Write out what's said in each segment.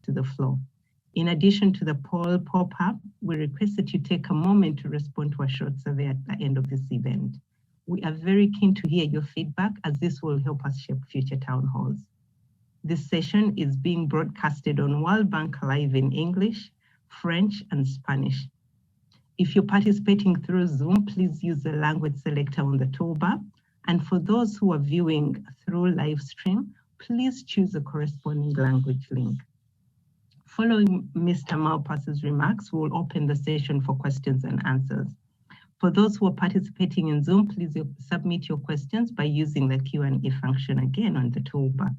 to the floor. In addition to the poll pop-up, we request that you take a moment to respond to a short survey at the end of this event. We are very keen to hear your feedback, as this will help us shape future town halls. This session is being broadcasted on World Bank Live in English, French, and Spanish. If you're participating through Zoom, please use the language selector on the toolbar. And for those who are viewing through live stream, please choose the corresponding language link. Following Mr. Malpass's remarks, we will open the session for questions and answers. For those who are participating in Zoom, please submit your questions by using the Q&A function again on the toolbar.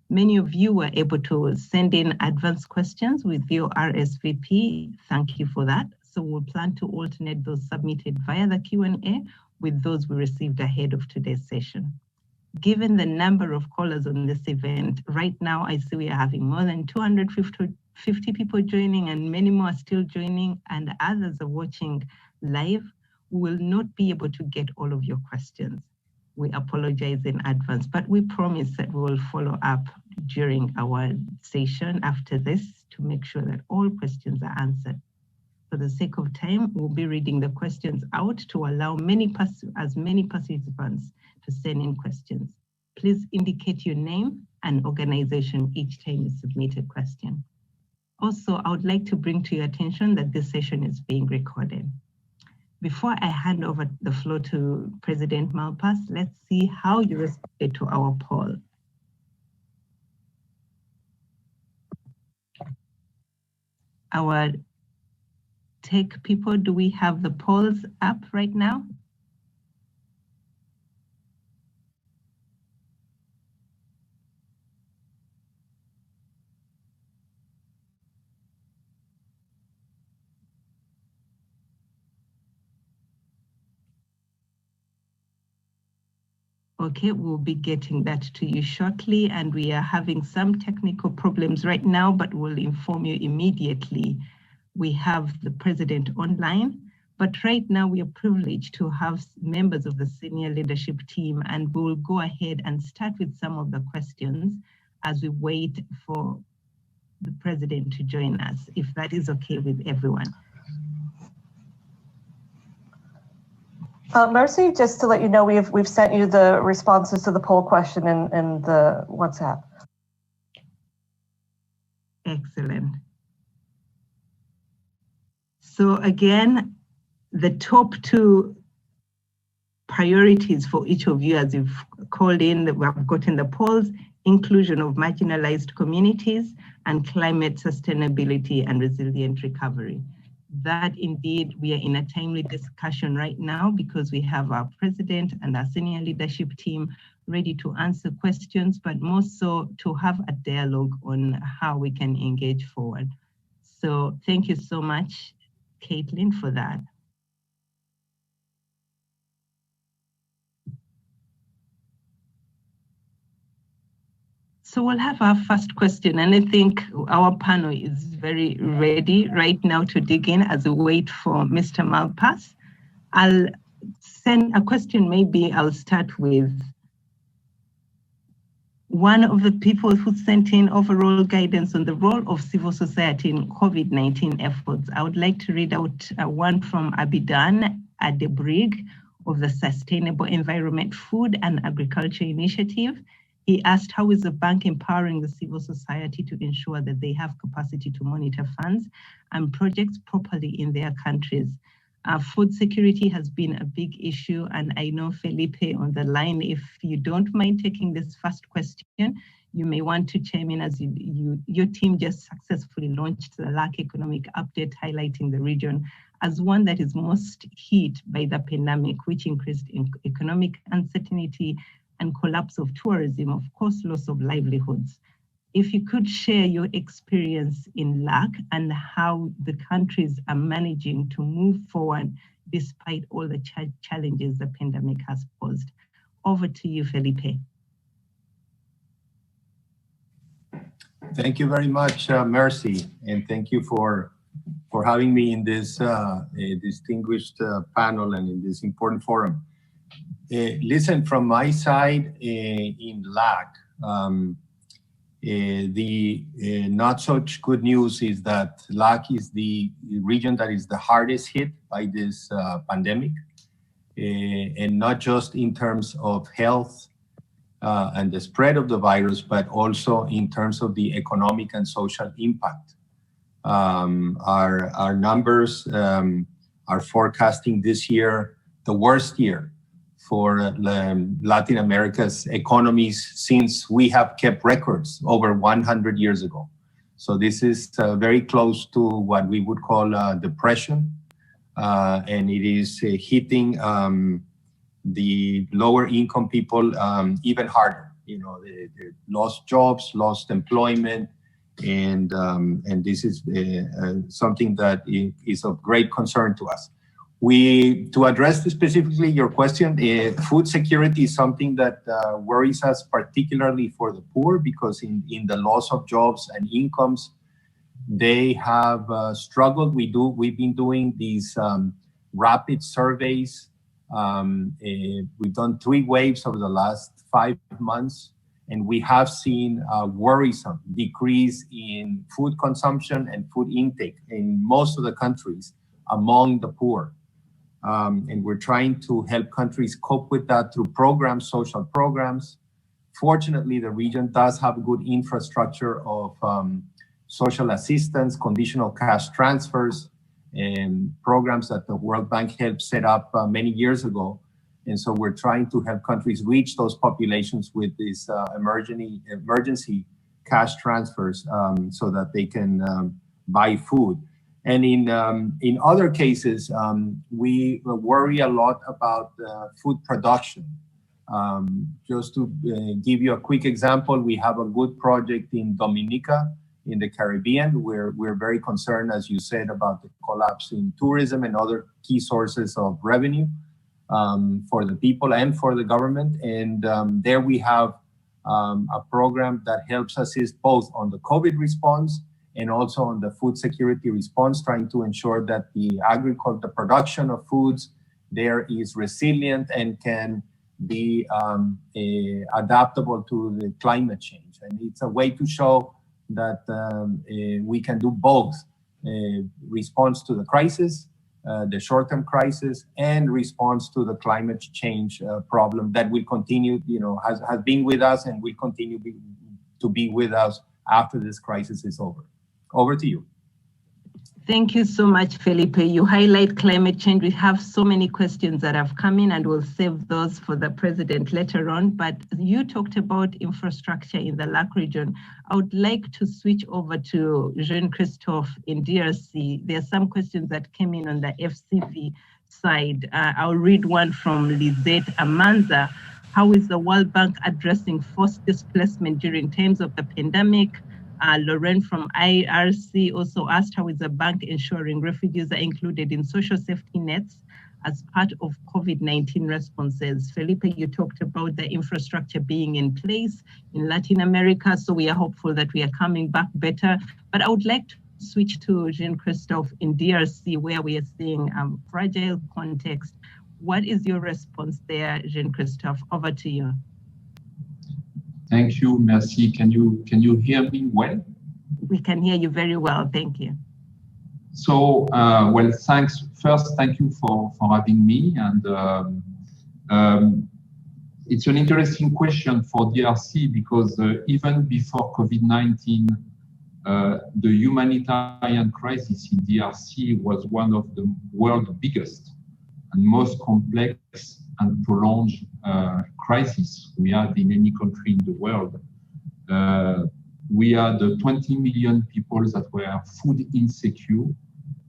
Many of you were able to send in advanced questions with your RSVP. Thank you for that. So we'll plan to alternate those submitted via the Q&A with those we received ahead of today's session. Given the number of callers on this event, right now I see we are having more than 250 people joining, and many more are still joining, and others are watching live. We will not be able to get all of your questions. We apologize in advance, but we promise that we will follow up during our session after this to make sure that all questions are answered. For the sake of time, we'll be reading the questions out to allow as many participants to send in questions. Please indicate your name and organization each time you submit a question. Also, I would like to bring to your attention that this session is being recorded. Before I hand over the floor to President Malpass, let's see how you responded to our poll. Our tech people, do we have the polls up right now? Okay, we'll be getting that to you shortly, and we are having some technical problems right now, but we'll inform you immediately. We have the president online, but right now we are privileged to have members of the senior leadership team, and we will go ahead and start with some of the questions as we wait for the president to join us, if that is okay with everyone. Mercy, just to let you know, we've sent you the responses to the poll question in the WhatsApp. Excellent. So again, the top two priorities for each of you as you've called in, that we have gotten the polls: inclusion of marginalized communities and climate sustainability and resilient recovery. That indeed, we are in a timely discussion right now because we have our president and our senior leadership team ready to answer questions, but more so to have a dialogue on how we can engage forward. So thank you so much, Caitlin, for that. So we'll have our first question, and I think our panel is very ready right now to dig in as we wait for Mr. Malpass. I'll send a question, maybe I'll start with one of the people who sent in overall guidance on the role of civil society in COVID-19 efforts. I would like to read out one from Abidan Adebrig of the Sustainable Environment, Food and Agriculture Initiative. He asked, how is the bank empowering the civil society to ensure that they have capacity to monitor funds and projects properly in their countries? Food security has been a big issue, and I know Felipe on the line. If you don't mind taking this first question, you may want to chime in, as your team just successfully launched the LAC Economic Update, highlighting the region as one that is most hit by the pandemic, which increased in economic uncertainty and collapse of tourism, of course, loss of livelihoods. If you could share your experience in LAC and how the countries are managing to move forward despite all the challenges the pandemic has posed. Over to you, Felipe. Thank you very much, Mercy, and thank you for having me in this distinguished panel and in this important forum. Listen, from my side in LAC, The not such good news is that LAC is the region that is the hardest hit by this pandemic, and not just in terms of health and the spread of the virus, but also in terms of the economic and social impact. Our numbers are forecasting this year the worst year for Latin America's economies since we have kept records over 100 years ago. So this is very close to what we would call a depression, and it is hitting the lower income people even harder. You know, they lost jobs, lost employment, and this is something that is of great concern to us. To address specifically your question, food security is something that worries us, particularly for the poor, because in the loss of jobs and incomes, they have struggled. We've been doing these rapid surveys. We've done 3 waves over the last 5 months, and we have seen a worrisome decrease in food consumption and food intake in most of the countries among the poor. And we're trying to help countries cope with that through programs, social programs. Fortunately, the region does have good infrastructure of social assistance, conditional cash transfers, and programs that the World Bank helped set up many years ago. And so we're trying to help countries reach those populations with these emergency cash transfers so that they can buy food. And in other cases, we worry a lot about food production. Just to give you a quick example, we have a good project in Dominica, in the Caribbean, where we're very concerned, as you said, about the collapse in tourism and other key sources of revenue for the people and for the government. And there we have a program that helps assist both on the COVID response and also on the food security response, trying to ensure that the production of foods there is resilient and can be adaptable to the climate change. And it's a way to show that we can do both response to the crisis, the short-term crisis, and response to the climate change problem that will continue, has been with us and will continue to be with us after this crisis is over. Over to you. Thank you so much, Felipe. You highlight climate change. We have so many questions that have come in, and we'll save those for the president later on. But you talked about infrastructure in the LAC region. I would like to switch over to Jean-Christophe in DRC. There are some questions that came in on the FCV side. I'll read one from Lizette Amanza. How is the World Bank addressing forced displacement during times of the pandemic? Lauren from IRC also asked, how is the bank ensuring refugees are included in social safety nets as part of COVID-19 responses? Felipe, you talked about the infrastructure being in place in Latin America, so we are hopeful that we are coming back better. But I would like to switch to Jean-Christophe in DRC, where we are seeing fragile context. What is your response there, Jean-Christophe? Over to you. Thank you, merci. Can you hear me well? We can hear you very well, thank you. So, well, thanks. First, thank you for having me. And it's an interesting question for DRC because even before COVID-19, the humanitarian crisis in DRC was one of the world's biggest and most complex and prolonged crisis we had in any country in the world. We had 20 million people that were food insecure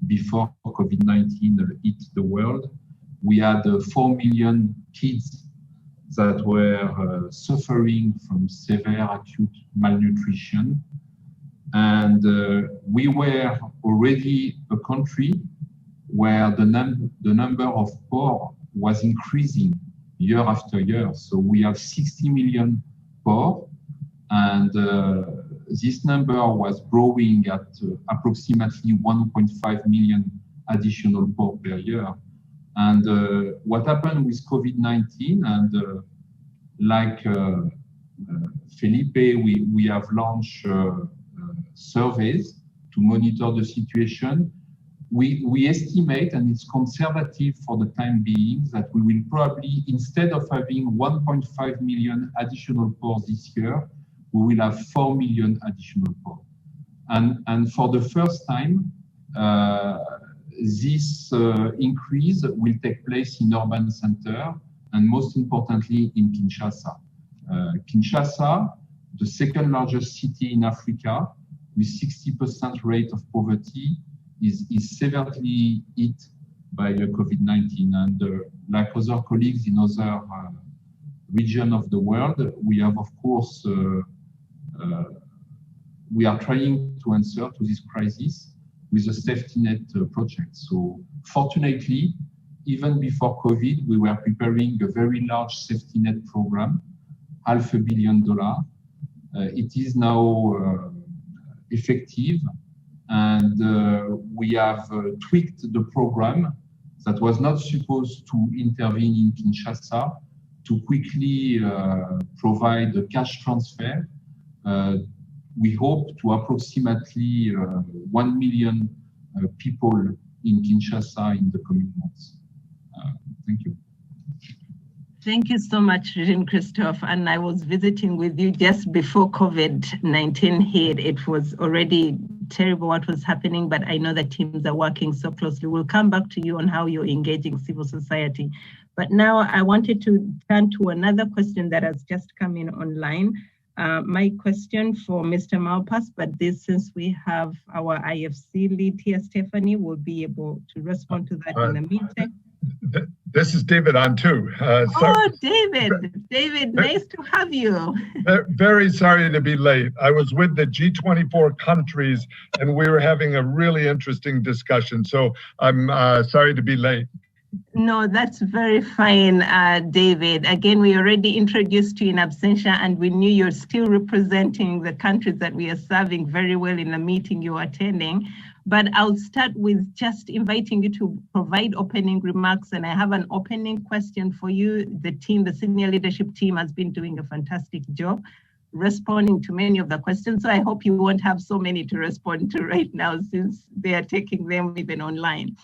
before COVID-19 hit the world. We had 4 million kids that were suffering from severe acute malnutrition. And we were already a country where the number of poor was increasing year after year. So we have 60 million poor, and this number was growing at approximately 1.5 million additional poor per year. And what happened with COVID-19, and like Felipe, we have launched surveys to monitor the situation. We estimate, and it's conservative for the time being, that we will probably, instead of having 1.5 million additional PORs this year, we will have 4 million additional PORs. And for the first time, this increase will take place in urban center, and most importantly in Kinshasa. Kinshasa, the second largest city in Africa, with 60% rate of poverty, is severely hit by COVID-19. And like other colleagues in other regions of the world, we have, of course, we are trying to answer to this crisis with a safety net project. So fortunately, even before COVID, we were preparing a very large safety net program, $500 million. It is now effective, and we have tweaked the program that was not supposed to intervene in Kinshasa to quickly provide a cash transfer. We hope to approximately 1 million people in Kinshasa in the coming months. Thank you. Thank you so much, Jean-Christophe. And I was visiting with you just before COVID-19 hit. It was already terrible what was happening, but I know that teams are working so closely. We'll come back to you on how you're engaging civil society. But now I wanted to turn to another question that has just come in online. My question for Mr. Malpass, but this, since we have our IFC lead here, Stephanie, will be able to respond to that in the meeting. This is David on too. Oh, David, nice to have you. Very sorry to be late. I was with the G24 countries and we were having a really interesting discussion. So I'm sorry to be late. No, that's very fine, David. Again, we already introduced you in absentia and we knew you're still representing the countries that we are serving very well in the meeting you're attending. But I'll start with just inviting you to provide opening remarks. And I have an opening question for you. The team, the senior leadership team, has been doing a fantastic job responding to many of the questions. So I hope you won't have so many to respond to right now, since they are taking them even online.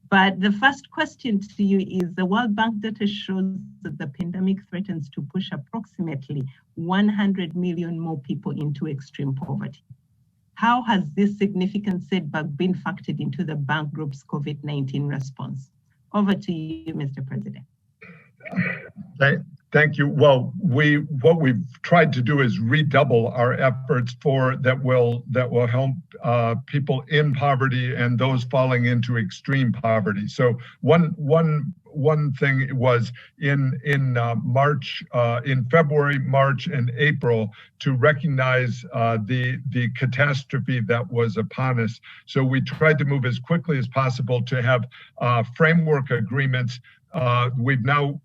But the first question to you is, the World Bank data shows that the pandemic threatens to push approximately 100 million more people into extreme poverty. How has this significant setback been factored into the bank group's COVID-19 response? Over to you, Mr. President. Thank you. Well, what we've tried to do is redouble our efforts that will help people in poverty and those falling into extreme poverty. So one thing was in March, in February, March, and April, to recognize the catastrophe that was upon us. So we tried to move as quickly as possible to have framework agreements. We've now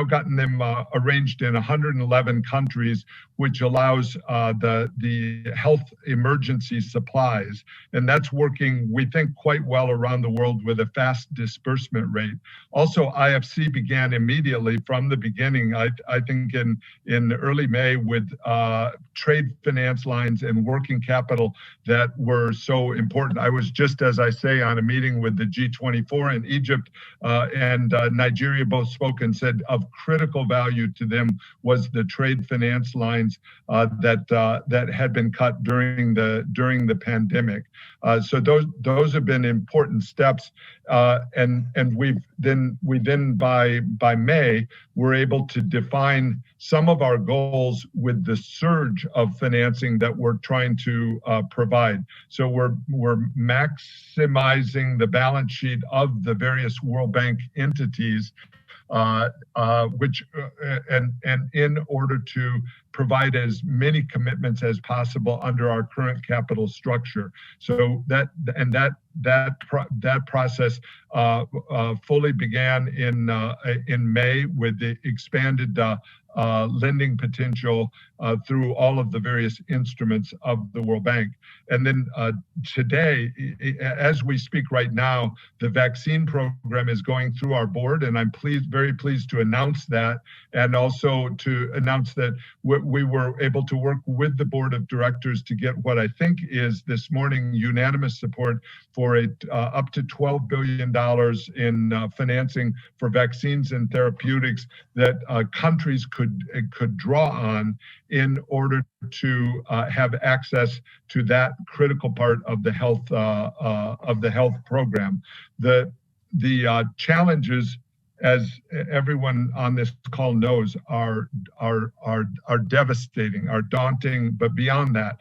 gotten them arranged in 111 countries, which allows the health emergency supplies, and that's working, we think, quite well around the world with a fast disbursement rate. Also, IFC began immediately from the beginning, I think in early May, with trade finance lines and working capital that were so important. I was just, as I say, on a meeting with the G24 in Egypt and Nigeria, both spoke and said of critical value to them was the trade finance lines that had been cut during the pandemic. So those have been important steps, and we then by May were able to define some of our goals with the surge of financing that we're trying to provide. So we're maximizing the balance sheet of the various World Bank entities, which in order to provide as many commitments as possible under our current capital structure. So that process fully began in May with the expanded lending potential through all of the various instruments of the World Bank. And then today, as we speak right now, the vaccine program is going through our board, and I'm very pleased to announce that, and also to announce that we were able to work with the board of directors to get what I think is this morning unanimous support for up to $12 billion in financing for vaccines and therapeutics that countries could draw on in order to have access to that critical part of the health program. The challenges, as everyone on this call knows, are devastating, are daunting, but beyond that,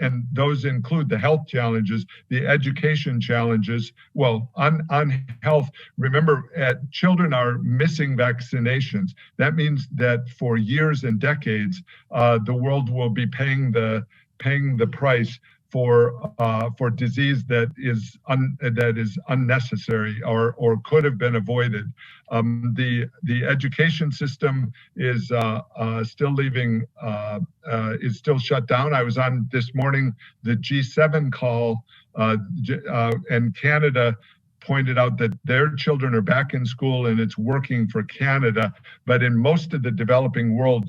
and those include the health challenges, the education challenges. Well, on health, remember, children are missing vaccinations. That means that for years and decades, the world will be paying the price for disease that is unnecessary or could have been avoided. The education system is still shut down. I was on this morning the G7 call, and Canada pointed out that their children are back in school and it's working for Canada, but in most of the developing world,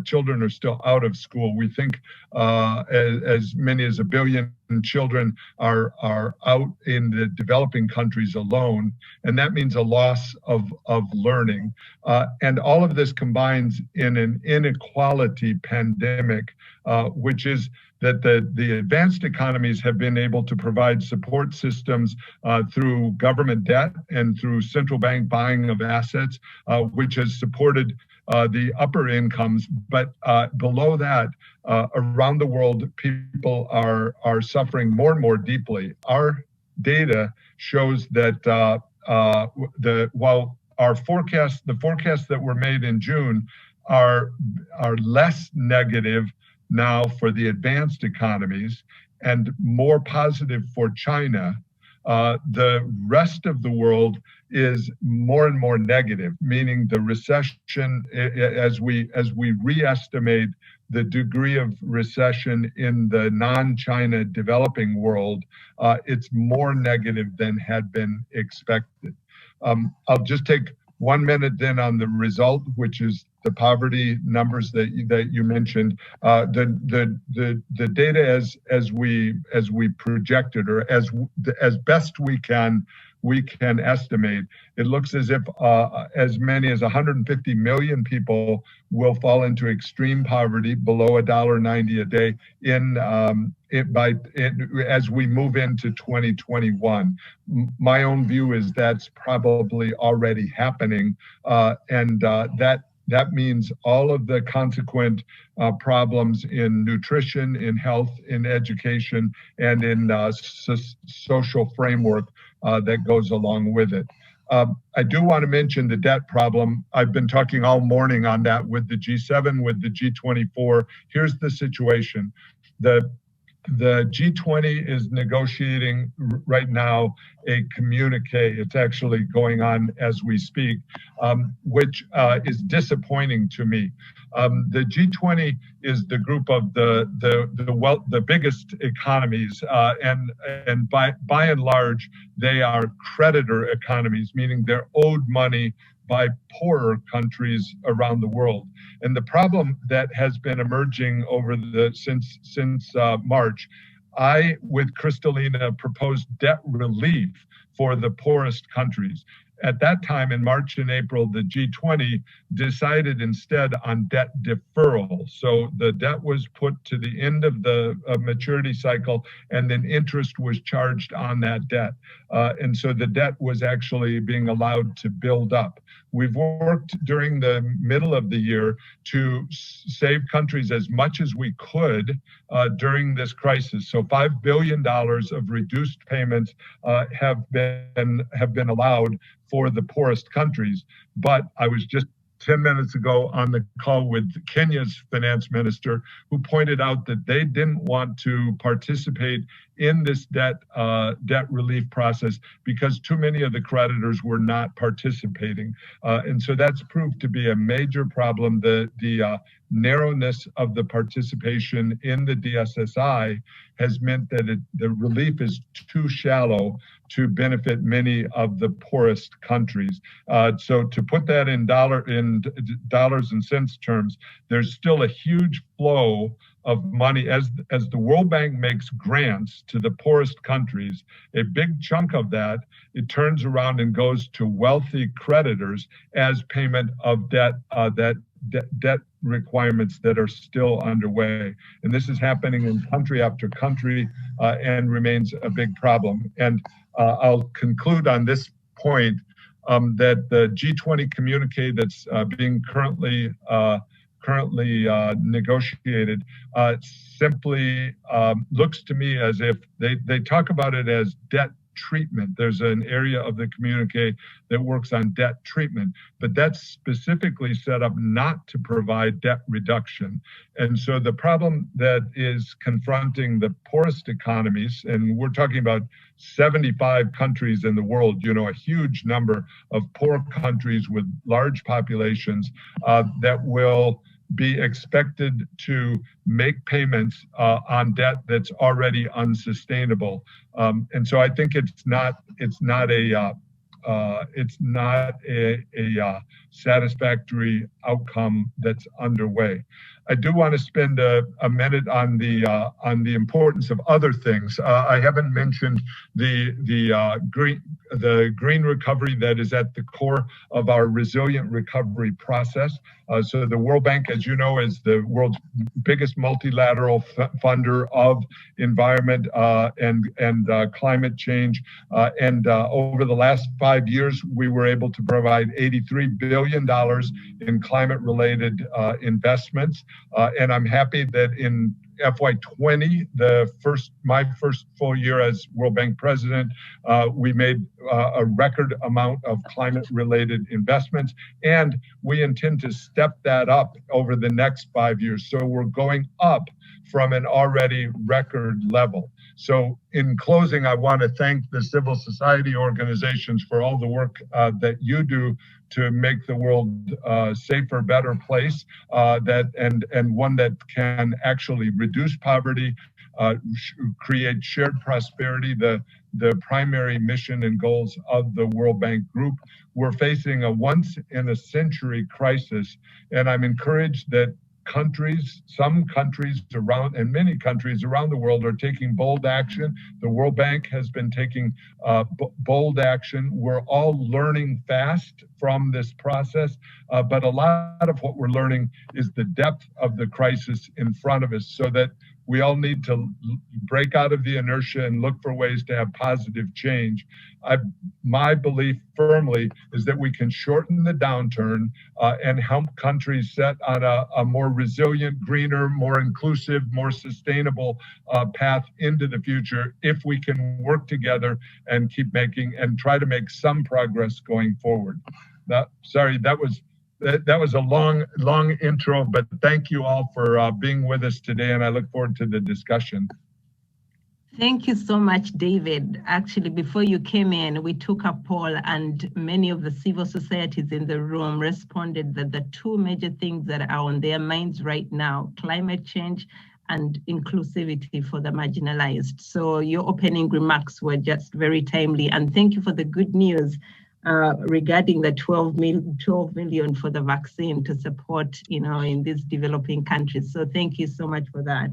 children are still out of school. We think as many as 1 billion children are out in the developing countries alone, and that means a loss of learning. And all of this combines in an inequality pandemic, which is that the advanced economies have been able to provide support systems through government debt and through central bank buying of assets, which has supported the upper incomes. But below that, around the world, people are suffering more and more deeply. Our data shows that while the forecasts that were made in June are less negative now for the advanced economies and more positive for China, the rest of the world is more and more negative, meaning the recession, as we re-estimate the degree of recession in the non-China developing world, it's more negative than had been expected. I'll just take 1 minute then on the result, which is the poverty numbers that you mentioned. The data as we projected, or as best we can estimate, it looks as if as many as 150 million people will fall into extreme poverty, below $1.90 a day as we move into 2021. My own view is that's probably already happening, and that means all of the consequent problems in nutrition, in health, in education, and in social framework that goes along with it. I do want to mention the debt problem. I've been talking all morning on that with the G7, with the G24. Here's the situation. The G20 is negotiating right now a communique. It's actually going on as we speak, which is disappointing to me. The G20 is the group of the biggest economies, and by and large, they are creditor economies, meaning they're owed money by poorer countries around the world. And the problem that has been emerging since March, I, with Kristalina, proposed debt relief for the poorest countries. At that time, in March and April, the G20 decided instead on debt deferral. So the debt was put to the end of the maturity cycle, and then interest was charged on that debt. And so the debt was actually being allowed to build up. We've worked during the middle of the year to save countries as much as we could during this crisis. So $5 billion of reduced payments have been allowed for the poorest countries. But I was just 10 minutes ago on the call with Kenya's finance minister, who pointed out that they didn't want to participate in this debt relief process because too many of the creditors were not participating. And so that's proved to be a major problem. The narrowness of the participation in the DSSI has meant that the relief is too shallow to benefit many of the poorest countries. So to put that in dollars and cents terms, there's still a huge flow of money as the World Bank makes grants to the poorest countries. A big chunk of that, it turns around and goes to wealthy creditors as payment of debt requirements that are still underway. And this is happening in country after country and remains a big problem. And I'll conclude on this point that the G20 communique that's being currently negotiated simply looks to me as if they talk about it as debt treatment. There's an area of the communique that works on debt treatment, but that's specifically set up not to provide debt reduction. And so the problem that is confronting the poorest economies, and we're talking about 75 countries in the world, a huge number of poor countries with large populations that will be expected to make payments on debt that's already unsustainable, and so I think it's not a satisfactory outcome that's underway. I do want to spend a minute on the importance of other things. I haven't mentioned the green recovery that is at the core of our resilient recovery process. So the World Bank, as you know, is the world's biggest multilateral funder of environment and climate change. And over the last 5 years, we were able to provide $83 billion in climate-related investments. And I'm happy that in FY20, my first full year as World Bank president, we made a record amount of climate-related investments, and we intend to step that up over the next 5 years. So we're going up from an already record level. So in closing, I want to thank the civil society organizations for all the work that you do to make the world a safer, better place, and one that can actually reduce poverty, create shared prosperity, the primary mission and goals of the World Bank Group. We're facing a once-in-a-century crisis, and I'm encouraged that some countries around, and many countries around the world are taking bold action. The World Bank has been taking bold action. We're all learning fast from this process, but a lot of what we're learning is the depth of the crisis in front of us, so that we all need to break out of the inertia and look for ways to have positive change. My belief firmly is that we can shorten the downturn and help countries set on a more resilient, greener, more inclusive, more sustainable path into the future if we can work together and keep making and try to make some progress going forward. Sorry, that was a long intro, but thank you all for being with us today, and I look forward to the discussion. Thank you so much, David. Actually, before you came in, we took a poll, and many of the civil societies in the room responded that the two major things that are on their minds right now, climate change and inclusivity for the marginalized. So your opening remarks were just very timely, and thank you for the good news regarding the 12 million for the vaccine to support, in these developing countries. So thank you so much for that.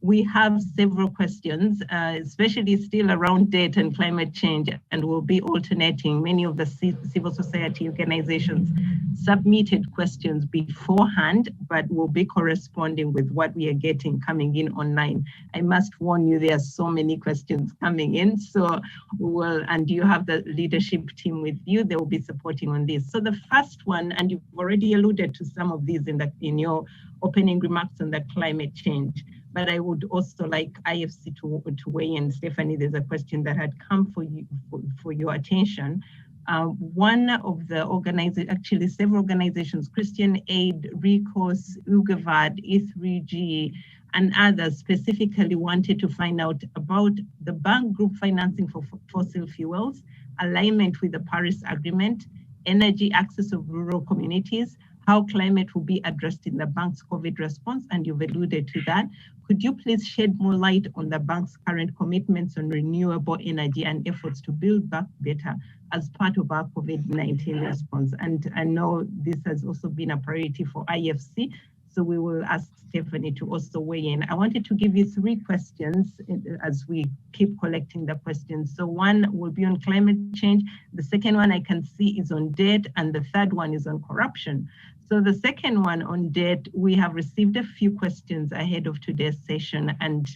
We have several questions, especially still around debt and climate change, and we'll be alternating. Many of the civil society organizations submitted questions beforehand, but we'll be corresponding with what we are getting coming in online. I must warn you, there are so many questions coming in, so we will, and you have the leadership team with you, they will be supporting on this. So the first one, and you've already alluded to some of these in your opening remarks on the climate change, but I would also like IFC to weigh in. Stephanie, there's a question that had come for your attention. One of the organizations, actually several organizations, Christian Aid, Recourse, UGAVAD, E3G, and others specifically wanted to find out about the bank group financing for fossil fuels, alignment with the Paris Agreement, energy access of rural communities, how climate will be addressed in the bank's COVID response, and you've alluded to that. Could you please shed more light on the bank's current commitments on renewable energy and efforts to build back better as part of our COVID-19 response? And I know this has also been a priority for IFC, so we will ask Stephanie to also weigh in. I wanted to give you 3 questions as we keep collecting the questions. So one will be on climate change. The second one I can see is on debt, and the third one is on corruption. So the second one on debt, we have received a few questions ahead of today's session, and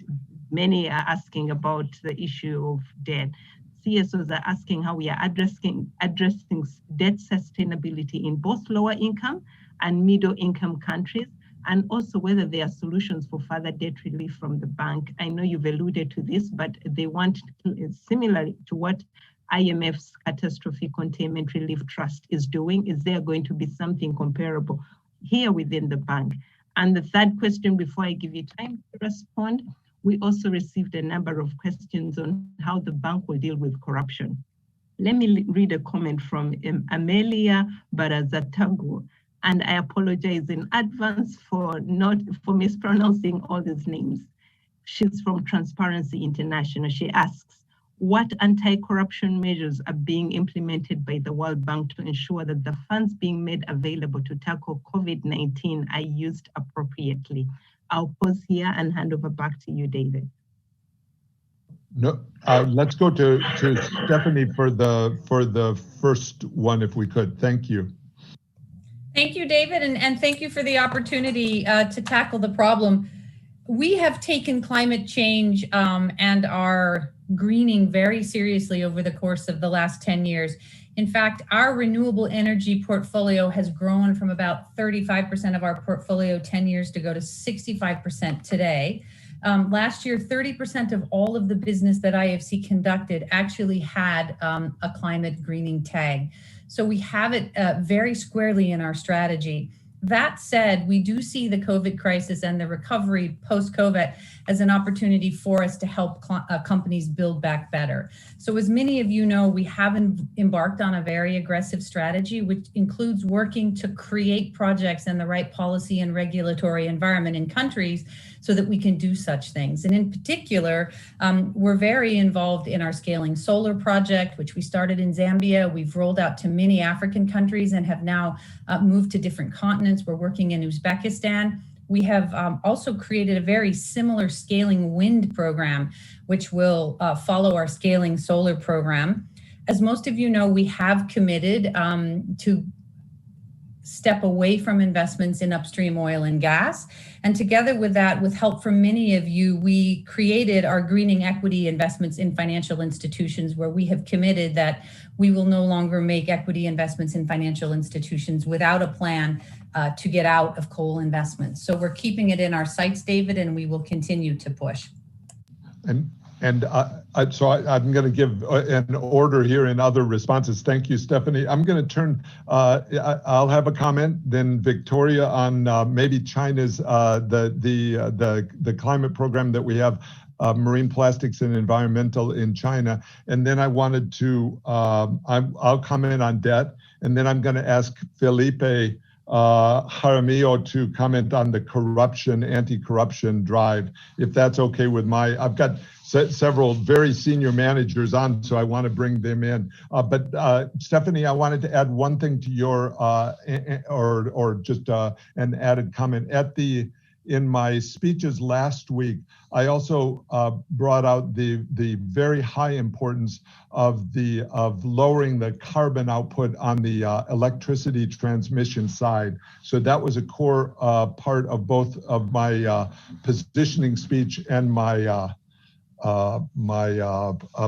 many are asking about the issue of debt. CSOs are asking how we are addressing debt sustainability in both lower income and middle income countries, and also whether there are solutions for further debt relief from the bank. I know you've alluded to this, but they want, similarly to what IMF's Catastrophe Containment Relief Trust is doing, is there going to be something comparable here within the bank? And the third question, before I give you time to respond, we also received a number of questions on how the bank will deal with corruption. Let me read a comment from Amelia Barazatagu, and I apologize in advance for mispronouncing all these names. She's from Transparency International. She asks, what anti-corruption measures are being implemented by the World Bank to ensure that the funds being made available to tackle COVID-19 are used appropriately? I'll pause here and hand over back to you, David. No, let's go to Stephanie for the first one, if we could. Thank you. Thank you, David, and thank you for the opportunity to tackle the problem. We have taken climate change and our greening very seriously over the course of the last 10 years. In fact, our renewable energy portfolio has grown from about 35% of our portfolio 10 years ago to 65% today. Last year, 30% of all of the business that IFC conducted actually had a climate greening tag. So we have it very squarely in our strategy. That said, we do see the COVID crisis and the recovery post-COVID as an opportunity for us to help companies build back better. So as many of you know, we have embarked on a very aggressive strategy, which includes working to create projects and the right policy and regulatory environment in countries so that we can do such things. And in particular, we're very involved in our Scaling Solar project, which we started in Zambia. We've rolled out to many African countries and have now moved to different continents. We're working in Uzbekistan. We have also created a very similar Scaling Wind program, which will follow our Scaling Solar program. As most of you know, we have committed to step away from investments in upstream oil and gas. And together with that, with help from many of you, we created our greening equity investments in financial institutions, where we have committed that we will no longer make equity investments in financial institutions without a plan to get out of coal investments. So we're keeping it in our sights, David, and we will continue to push. So I'm going to give an order here in other responses. Thank you, Stephanie. I'm going to turn, I'll have a comment, then Victoria on maybe China's, the climate program that we have, marine plastics and environmental in China. And then I wanted to, I'll comment on debt. And then I'm going to ask Felipe Jaramillo to comment on the corruption, anti-corruption drive, if that's okay with I've got several very senior managers on, so I want to bring them in. But Stephanie, I wanted to add one thing to your, or just an added comment. In my speeches last week, I also brought out the very high importance of lowering the carbon output on the electricity transmission side. So that was a core part of both of my positioning speech and my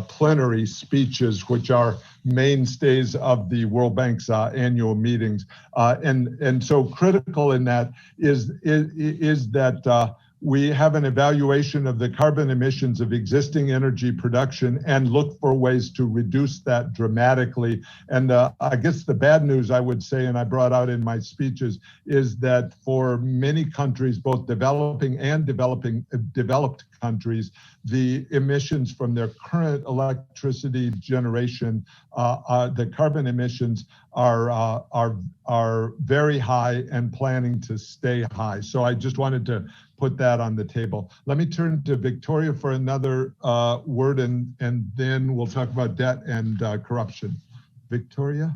plenary speeches, which are mainstays of the World Bank's annual meetings. And so critical in that is that we have an evaluation of the carbon emissions of existing energy production and look for ways to reduce that dramatically. And I guess the bad news, I would say, and I brought out in my speeches, is that for many countries, both developing and developed countries, the emissions from their current electricity generation, the carbon emissions are very high and planning to stay high. So I just wanted to put that on the table. Let me turn to Victoria for another word, and then we'll talk about debt and corruption. Victoria?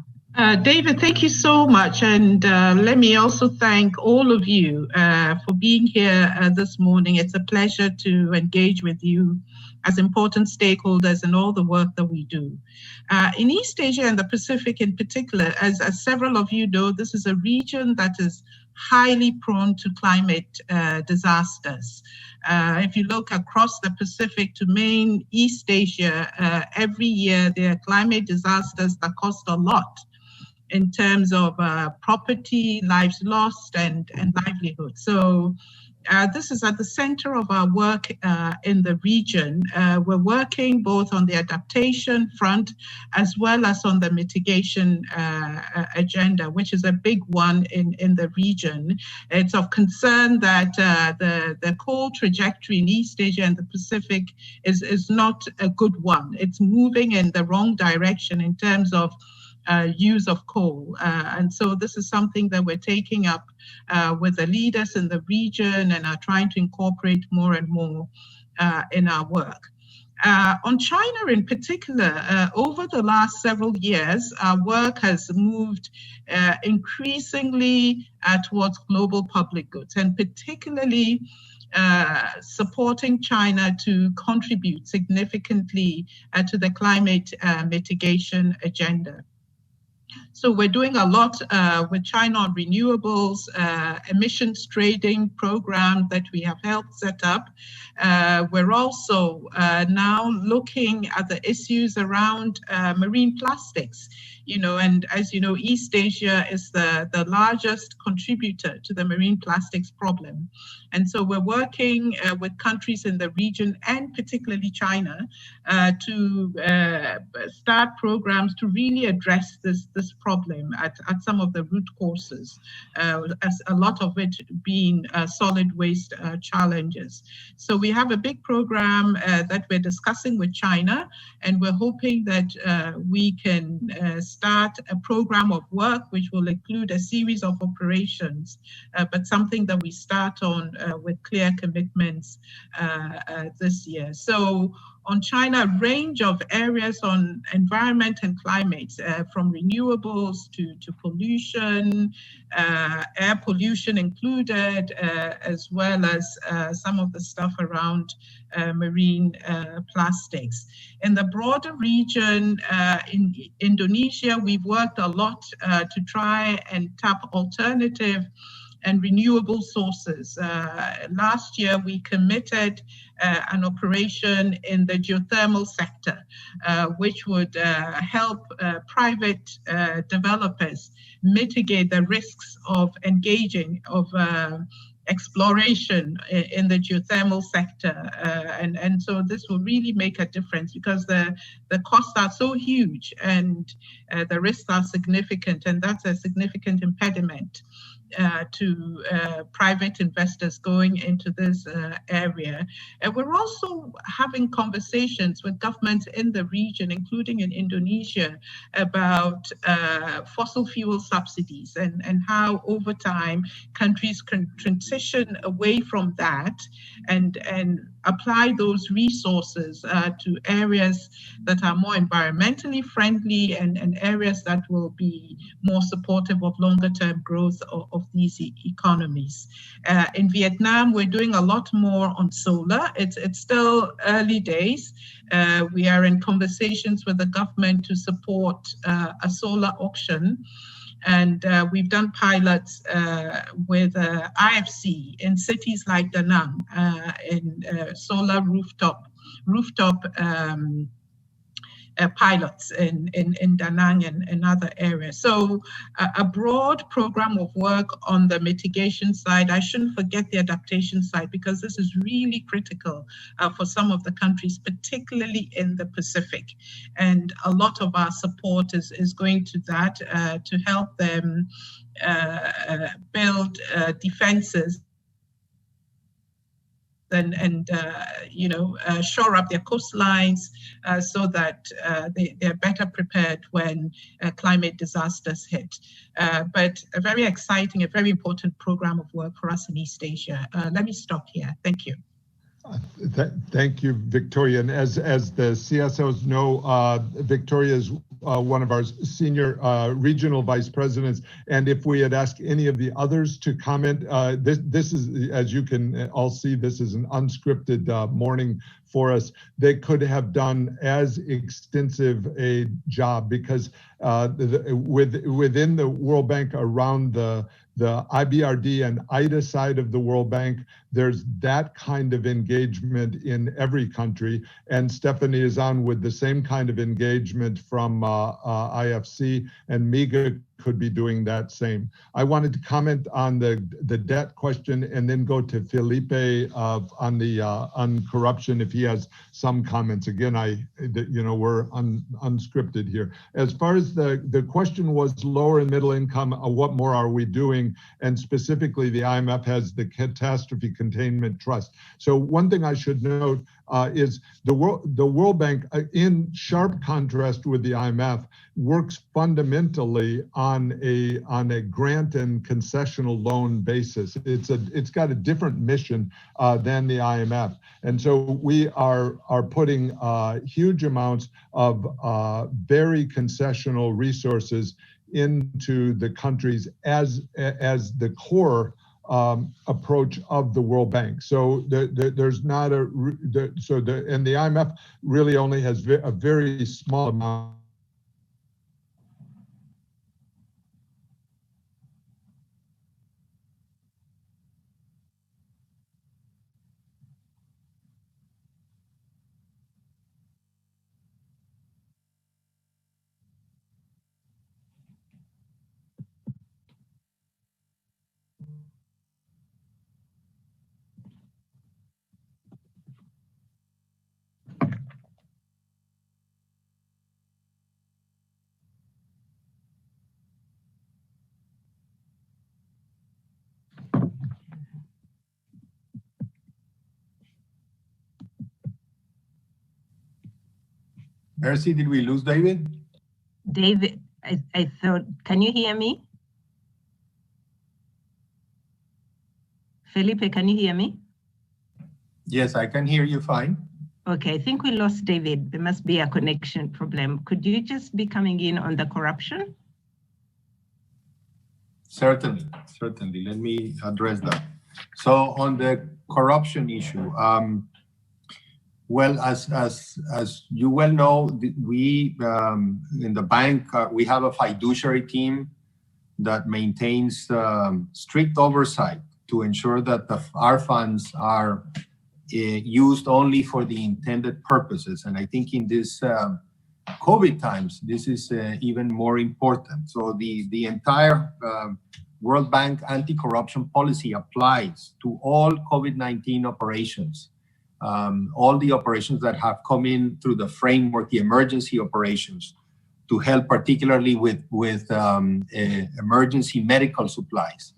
David, thank you so much. And let me also thank all of you for being here this morning. It's a pleasure to engage with you as important stakeholders in all the work that we do. In East Asia and the Pacific in particular, as several of you know, this is a region that is highly prone to climate disasters. If you look across the Pacific to main East Asia, every year there are climate disasters that cost a lot in terms of property, lives lost, and livelihood. So this is at the center of our work in the region. We're working both on the adaptation front as well as on the mitigation agenda, which is a big one in the region. It's of concern that the coal trajectory in East Asia and the Pacific is not a good one. It's moving in the wrong direction in terms of use of coal. And so this is something that we're taking up with the leaders in the region and are trying to incorporate more and more in our work. On China in particular, over the last several years, our work has moved increasingly towards global public goods, and particularly supporting China to contribute significantly to the climate mitigation agenda. So we're doing a lot with China on renewables, emissions trading program that we have helped set up. We're also now looking at the issues around marine plastics. And as you know, East Asia is the largest contributor to the marine plastics problem. And so we're working with countries in the region and particularly China to start programs to really address this problem at some of the root causes, as a lot of it being solid waste challenges. So we have a big program that we're discussing with China, and we're hoping that we can start a program of work which will include a series of operations, but something that we start on with clear commitments this year. So on China, a range of areas on environment and climate, from renewables to pollution, air pollution included, as well as some of the stuff around marine plastics. In the broader region, in Indonesia, we've worked a lot to try and tap alternative and renewable sources. Last year, we committed an operation in the geothermal sector, which would help private developers mitigate the risks of engaging of exploration in the geothermal sector. And so this will really make a difference because the costs are so huge and the risks are significant, and that's a significant impediment to private investors going into this area. And we're also having conversations with governments in the region, including in Indonesia, about fossil fuel subsidies and how over time countries can transition away from that and apply those resources to areas that are more environmentally friendly and areas that will be more supportive of longer term growth of these economies. In Vietnam, we're doing a lot more on solar. It's still early days. We are in conversations with the government to support a solar auction. And we've done pilots with IFC in cities like Da Nang pilots in Da Nang and other areas. So a broad program of work on the mitigation side. I shouldn't forget the adaptation side, because this is really critical for some of the countries, particularly in the Pacific. And a lot of our support is going to that, to help them build defenses and shore up their coastlines so that they're better prepared when climate disasters hit. But a very exciting, a very important program of work for us in East Asia. Let me stop here. Thank you. Thank you, Victoria. And as the CSOs know, Victoria is one of our senior regional vice presidents. And if we had asked any of the others to comment, this is, as you can all see, this is an unscripted morning for us. They could have done as extensive a job, because within the World Bank, around the IBRD and IDA side of the World Bank, there's that kind of engagement in every country. And Stephanie is on with the same kind of engagement from IFC, and MIGA could be doing that same. I wanted to comment on the debt question and then go to Felipe on corruption if he has some comments. Again, we're unscripted here. As far as the question was lower and middle income, what more are we doing? And specifically, the IMF has the Catastrophe Containment Trust. So one thing I should note is the World Bank, in sharp contrast with the IMF, works fundamentally on a grant and concessional loan basis. It's got a different mission than the IMF, and so we are putting huge amounts of very concessional resources into the countries as the core approach of the World Bank. So there's not and the IMF really only has a very small amount. Mercy, did we lose David? David, I thought, can you hear me? Felipe, can you hear me? Yes, I can hear you fine. Okay, I think we lost David. There must be a connection problem. Could you just be coming in on the corruption? Certainly. Let me address that. So on the corruption issue, well, as you well know, we in the bank, we have a fiduciary team that maintains strict oversight to ensure that our funds are used only for the intended purposes. And I think in this COVID times, this is even more important. So the entire World Bank anti-corruption policy applies to all COVID-19 operations. All the operations that have come in through the framework, the emergency operations, to help particularly with emergency medical supplies.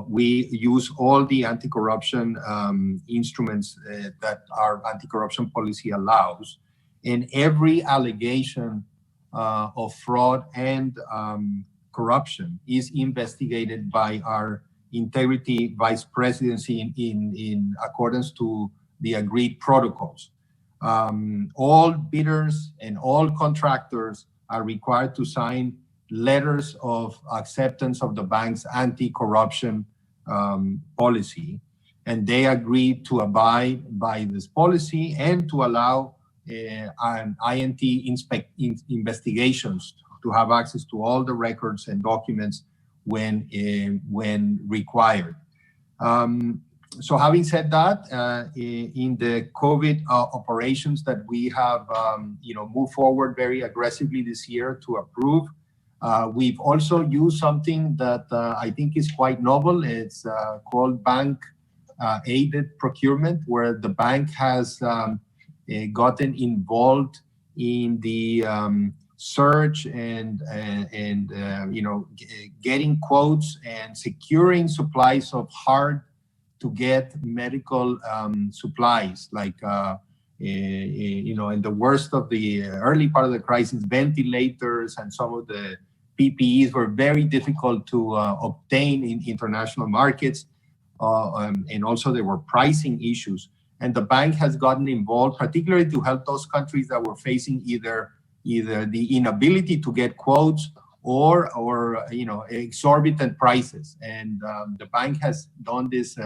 We use all the anti-corruption instruments that our anti-corruption policy allows. And every allegation of fraud and corruption is investigated by our integrity vice presidency in accordance to the agreed protocols. All bidders and all contractors are required to sign letters of acceptance of the bank's anti-corruption policy, and they agreed to abide by this policy and to allow INT investigations to have access to all the records and documents when required. So having said that, in the COVID operations that we have, moved forward very aggressively this year to approve, we've also used something that I think is quite novel. It's called bank-aided procurement, where the bank has gotten involved in the search and getting quotes and securing supplies of hard to get medical supplies, like in the worst of the early part of the crisis, ventilators and some of the PPEs were very difficult to obtain in international markets, and also there were pricing issues. And the bank has gotten involved, particularly to help those countries that were facing either the inability to get quotes or exorbitant prices. And the bank has done this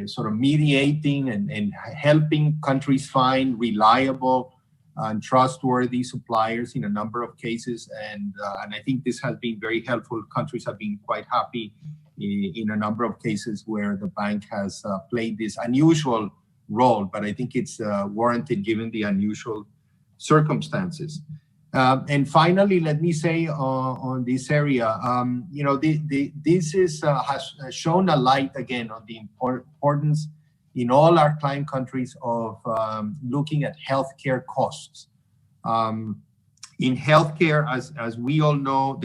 sort of mediating and helping countries find reliable and trustworthy suppliers in a number of cases. And I think this has been very helpful. Countries have been quite happy in a number of cases where the bank has played this unusual role, but I think it's warranted given the unusual circumstances. And finally, let me say on this area, this has shown a light again on the importance in all our client countries of looking at healthcare costs. In healthcare, as we all know,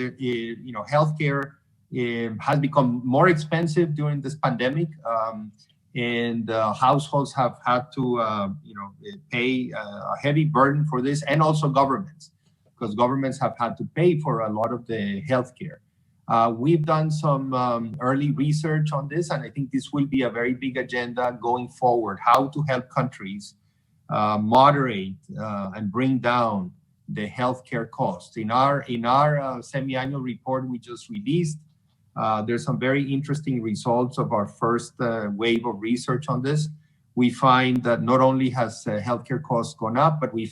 healthcare has become more expensive during this pandemic, and households have had to pay a heavy burden for this, and also governments, because governments have had to pay for a lot of the healthcare. We've done some early research on this, and I think this will be a very big agenda going forward, how to help countries moderate and bring down the healthcare costs. In our semi-annual report we just released, there's some very interesting results of our first wave of research on this. We find that not only has healthcare costs gone up, but we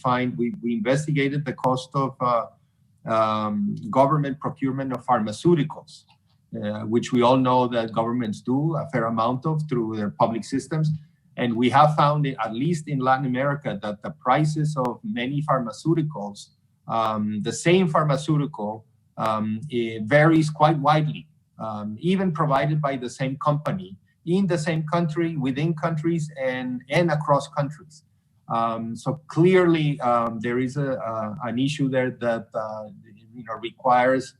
investigated the cost of government procurement of pharmaceuticals, which we all know that governments do a fair amount of through their public systems. And we have found, at least in Latin America, that the prices of many pharmaceuticals, the same pharmaceutical, it varies quite widely, even provided by the same company, in the same country, within countries, and across countries. So clearly, there is an issue there that requires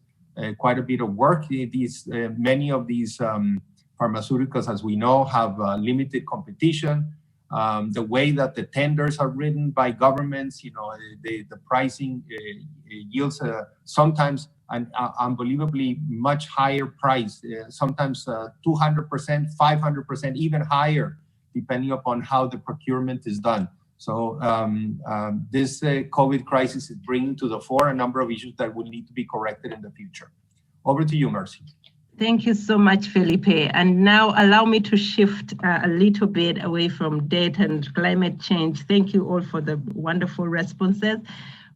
quite a bit of work. Many of these pharmaceuticals, as we know, have limited competition. The way that the tenders are written by governments, the pricing yields sometimes an unbelievably much higher price, sometimes 200%, 500%, even higher, depending upon how the procurement is done. So this COVID crisis is bringing to the fore a number of issues that will need to be corrected in the future. Over to you, Mercy. Thank you so much, Felipe. And now allow me to shift a little bit away from debt and climate change. Thank you all for the wonderful responses.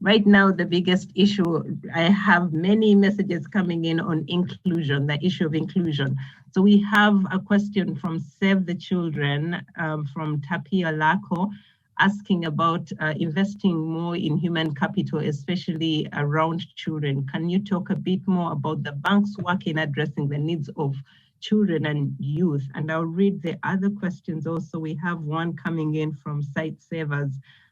Right now, the biggest issue, I have many messages coming in on inclusion, the issue of inclusion. So we have a question from Save the Children, from Tapia Laco, asking about investing more in human capital, especially around children. Can you talk a bit more about the bank's work in addressing the needs of children and youth? And I'll read the other questions also. We have one coming in from Site Savers.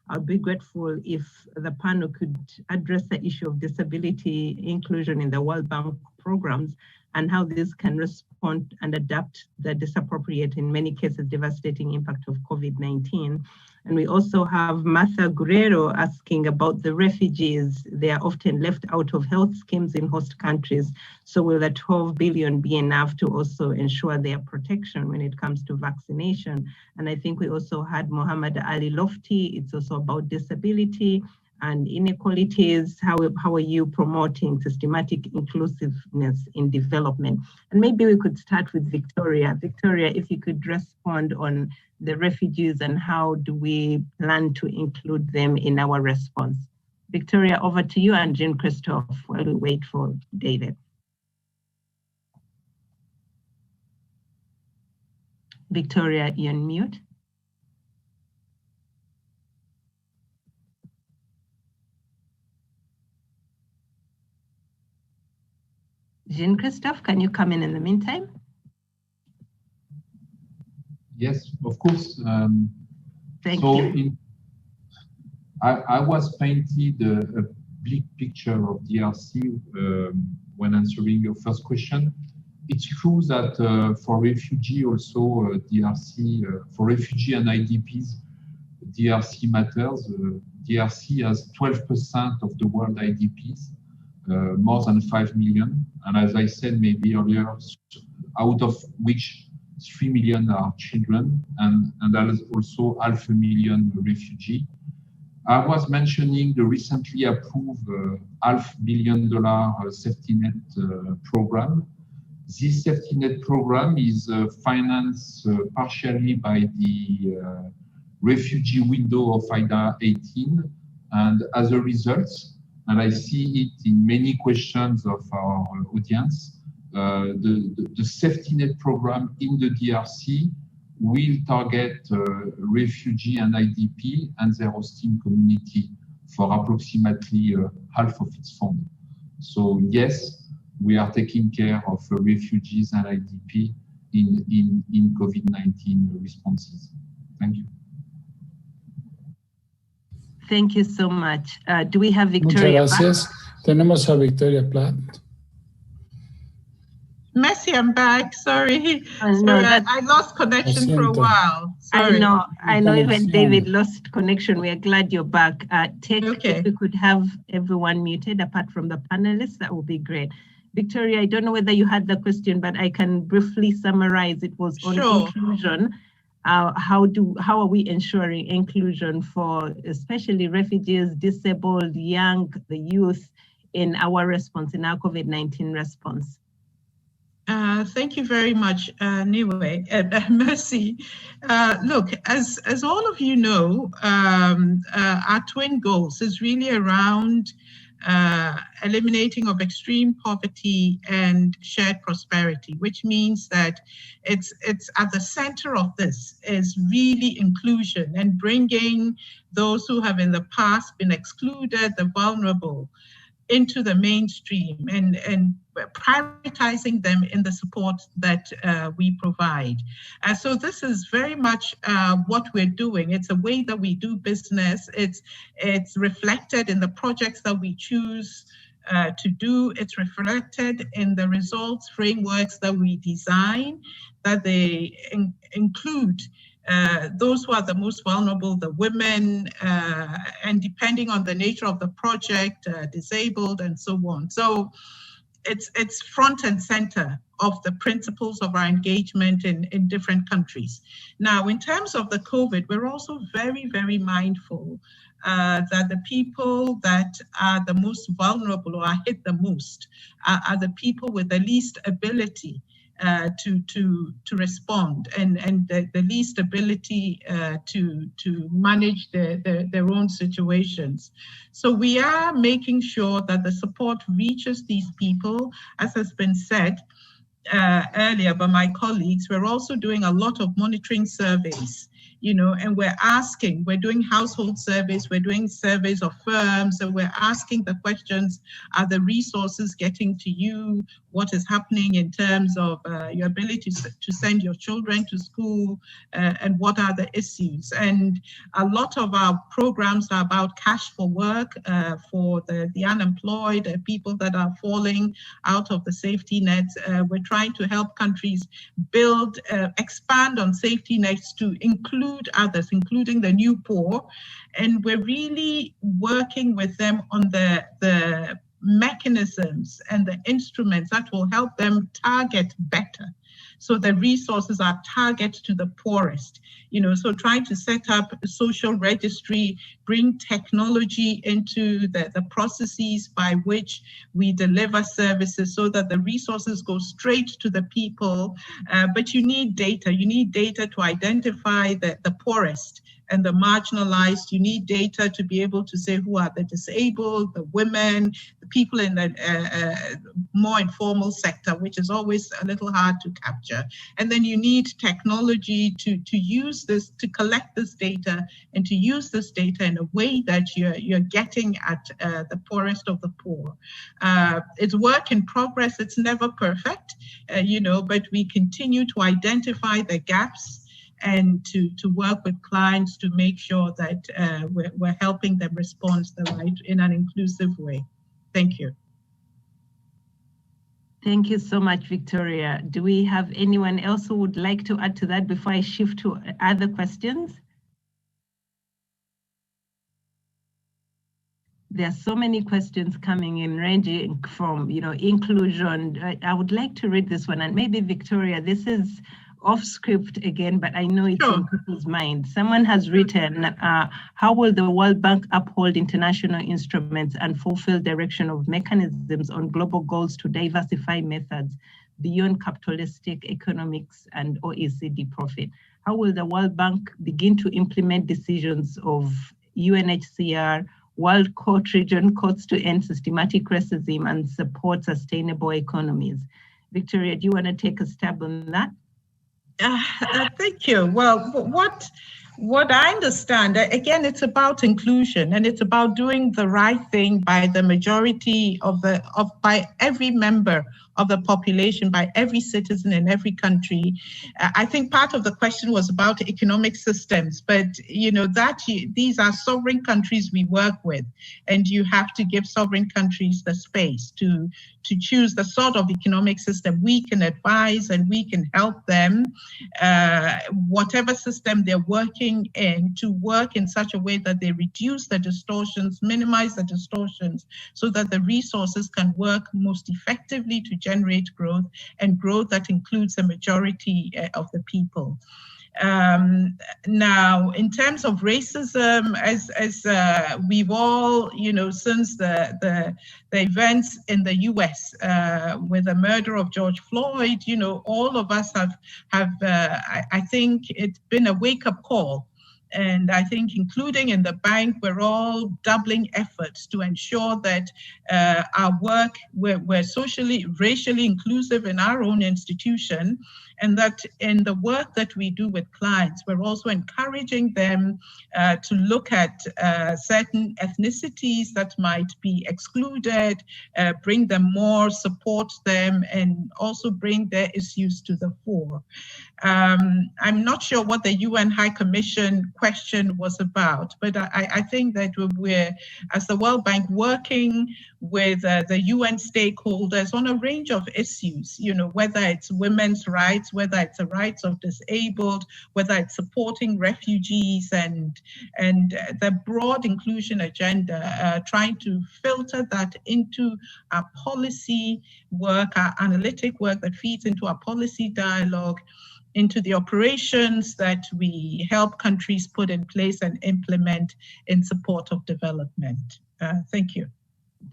I'll be grateful if the panel could address the issue of disability inclusion in the World Bank programs and how this can respond and adapt the disappropriate, in many cases, devastating impact of COVID-19. And we also have Martha Guerrero asking about the refugees. They are often left out of health schemes in host countries. So will the 12 billion be enough to also ensure their protection when it comes to vaccination? And I think we also had Muhammad Ali Lofty. It's also about disability and inequalities. How are you promoting systematic inclusiveness in development? And maybe we could start with Victoria. Victoria, if you could respond on the refugees and how do we plan to include them in our response? Victoria, over to you, and Jean-Christophe while we wait for David. Victoria, you're on mute. Jean-Christophe, can you come in the meantime? Yes, of course. Thank you. I was painted a big picture of DRC when answering your first question. It's true that for refugee also DRC, for refugee and IDPs, DRC matters. DRC has 12% of the world IDPs, more than 5 million. And as I said maybe earlier, out of which 3 million are children, and there is also 500,000 refugees. I was mentioning the recently approved $500 million safety net program. This safety net program is financed partially by the refugee window of IDA 18, and as a result, and I see it in many questions of our audience, the safety net program in the DRC will target refugee and IDP and their hosting community for approximately half of its fund. So yes, we are taking care of refugees and IDP in COVID-19 responses. Thank you. Thank you so much. Do we have Victoria? Muchas gracias. Tenemos a Victoria Platt. Messi, I'm back. Sorry. No, I lost connection for a while. Sorry. I know even David lost connection. We are glad you're back. Okay. If we could have everyone muted apart from the panelists, that would be great. Victoria, I don't know whether you had the question, but I can briefly summarize. It was on inclusion. How are we ensuring inclusion for especially refugees, disabled, young, the youth in our response, in our COVID-19 response? Thank you very much, Niwe. Mercy. Look, as all of you know, our twin goals is really around eliminating of extreme poverty and shared prosperity, which means that it's at the center of this is really inclusion and bringing those who have in the past been excluded, the vulnerable, into the mainstream and prioritizing them in the support that we provide. So this is very much what we're doing. It's a way that we do business. It's reflected in the projects that we choose to do. It's reflected in the results frameworks that we design, that they include those who are the most vulnerable, the women, and depending on the nature of the project, disabled and so on. So it's front and center of the principles of our engagement in different countries. Now, in terms of the COVID, we're also very, very mindful that the people that are the most vulnerable or are hit the most are the people with the least ability to respond and the least ability to manage their own situations. So we are making sure that the support reaches these people. As has been said earlier by my colleagues, we're also doing a lot of monitoring surveys, and we're doing household surveys, we're doing surveys of firms, and we're asking the questions, are the resources getting to you? What is happening in terms of your ability to send your children to school, and what are the issues? And a lot of our programs are about cash for work for the unemployed, people that are falling out of the safety nets. We're trying to help countries build, expand on safety nets to include others, including the new poor. And we're really working with them on the mechanisms and the instruments that will help them target better. So the resources are targeted to the poorest, so trying to set up a social registry, bring technology into the processes by which we deliver services so that the resources go straight to the people. But you need data to identify the poorest and the marginalized. You need data to be able to say who are the disabled, the women, the people in the more informal sector, which is always a little hard to capture. And then you need technology to use this, to collect this data and to use this data in a way that you're getting at the poorest of the poor. It's work in progress. It's never perfect, but we continue to identify the gaps and to work with clients to make sure that we're helping them respond in an inclusive way. Thank you. Thank you so much, Victoria. Do we have anyone else who would like to add to that before I shift to other questions? There are so many questions coming in, ranging from, inclusion. I would like to read this one, and maybe Victoria, this is off script again, but I know it's in people's mind. Someone has written, how will the World Bank uphold international instruments and fulfill direction of mechanisms on global goals to diversify methods beyond capitalistic economics and OECD profit? How will the World Bank begin to implement decisions of UNHCR, World Court, region courts to end systematic racism and support sustainable economies? Victoria, do you want to take a stab on that? Thank you. Well, what I understand, again, it's about inclusion, and it's about doing the right thing by the majority by every member of the population, by every citizen in every country. I think part of the question was about economic systems, but these are sovereign countries we work with, and you have to give sovereign countries the space to choose the sort of economic system. We can advise and we can help them, whatever system they're working in, to work in such a way that they reduce the distortions, minimize the distortions, so that the resources can work most effectively to generate growth, and growth that includes the majority of the people. Now, in terms of racism, as we've all, since the events in the US with the murder of George Floyd, all of us have I think it's been a wake-up call. And I think, including in the bank, we're all doubling efforts to ensure that our work, we're racially inclusive in our own institution, and that in the work that we do with clients, we're also encouraging them to look at certain ethnicities that might be excluded, bring them more, support them, and also bring their issues to the fore. I'm not sure what the UN High Commission question was about, but I think that we're, as the World Bank, working with the UN stakeholders on a range of issues, whether it's women's rights, whether it's the rights of disabled, whether it's supporting refugees, and the broad inclusion agenda, trying to filter that into our policy work, our analytic work that feeds into our policy dialogue, into the operations that we help countries put in place and implement in support of development. Thank you.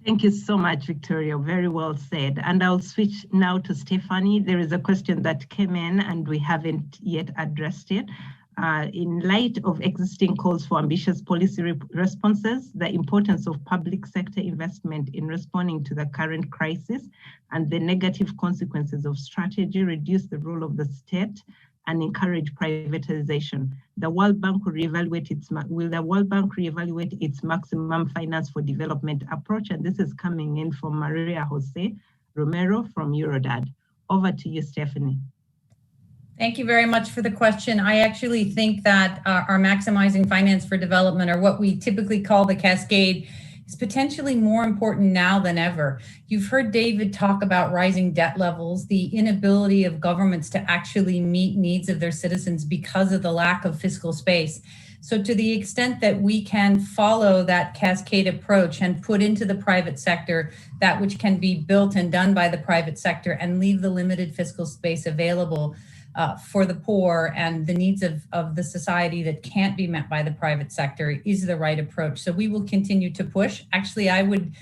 Thank you so much, Victoria. Very well said. And I'll switch now to Stephanie. There is a question that came in and we haven't yet addressed it. In light of existing calls for ambitious policy responses, the importance of public sector investment in responding to the current crisis and the negative consequences of strategy reduce the role of the state and encourage privatization. The World Bank will the World Bank reevaluate its maximum finance for development approach? And this is coming in from Maria Jose Romero from Eurodad. Over to you, Stephanie. Thank you very much for the question. I actually think that our maximizing finance for development, or what we typically call the cascade, is potentially more important now than ever. You've heard David talk about rising debt levels, the inability of governments to actually meet needs of their citizens because of the lack of fiscal space. So to the extent that we can follow that cascade approach and put into the private sector that which can be built and done by the private sector, and leave the limited fiscal space available for the poor and the needs of the society that can't be met by the private sector, is the right approach. So we will continue to push. Actually, I would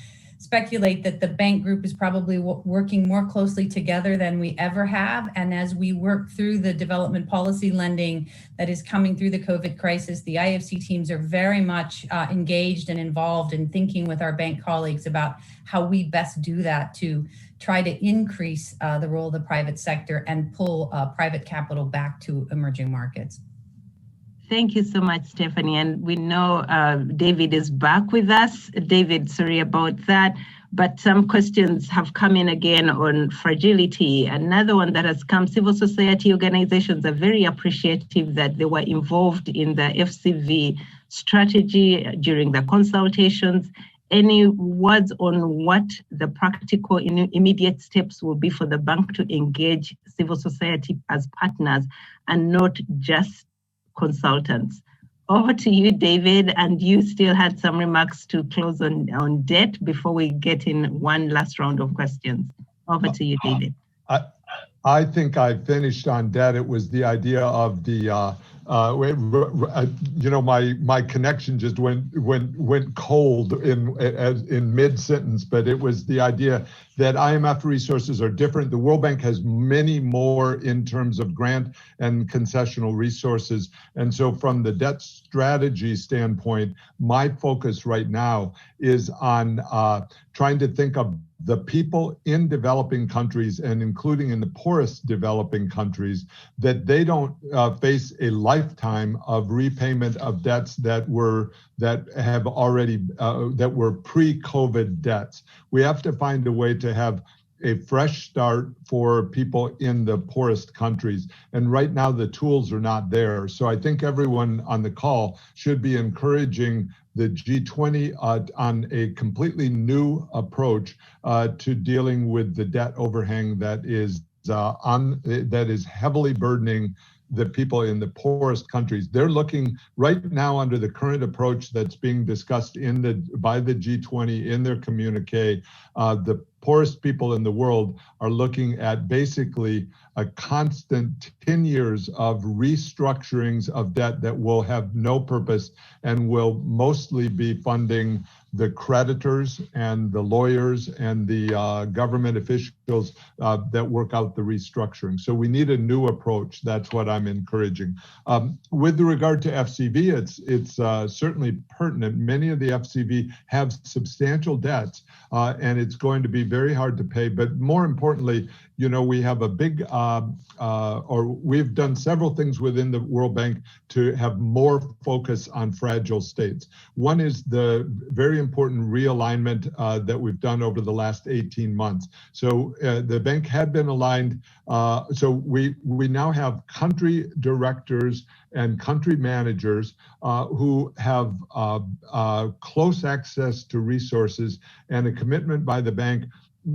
speculate that the bank group is probably working more closely together than we ever have. And as we work through the development policy lending that is coming through the COVID crisis, the IFC teams are very much engaged and involved in thinking with our bank colleagues about how we best do that to try to increase the role of the private sector and pull private capital back to emerging markets. Thank you so much, Stephanie. And we know David is back with us. David, sorry about that, but some questions have come in again on fragility. Another one that has come, civil society organizations are very appreciative that they were involved in the FCV strategy during the consultations. Any words on what the practical immediate steps will be for the bank to engage civil society as partners and not just consultants? Over to you, David, and you still had some remarks to close on debt before we get in one last round of questions. Over to you, David. I think I finished on debt. It was the idea of the my connection just went cold in mid-sentence, but it was the idea that IMF resources are different. The World Bank has many more in terms of grant and concessional resources. And so from the debt strategy standpoint, my focus right now is on trying to think of the people in developing countries, and including in the poorest developing countries, that they don't face a lifetime of repayment of debts that were pre-COVID debts. We have to find a way to have a fresh start for people in the poorest countries. And right now the tools are not there. So I think everyone on the call should be encouraging the G20 on a completely new approach to dealing with the debt overhang that is heavily burdening the people in the poorest countries. They're looking right now under the current approach that's being discussed by the G20 in their communique. The poorest people in the world are looking at basically a constant 10 years of restructurings of debt that will have no purpose and will mostly be funding the creditors and the lawyers and the government officials that work out the restructuring. So we need a new approach. That's what I'm encouraging. With regard to FCV, it's certainly pertinent. Many of the FCV have substantial debts, and it's going to be very hard to pay. But more importantly, we have a big, we've done several things within the World Bank to have more focus on fragile states. One is the very important realignment that we've done over the last 18 months. So the bank had been aligned. So we now have country directors and country managers who have close access to resources and a commitment by the bank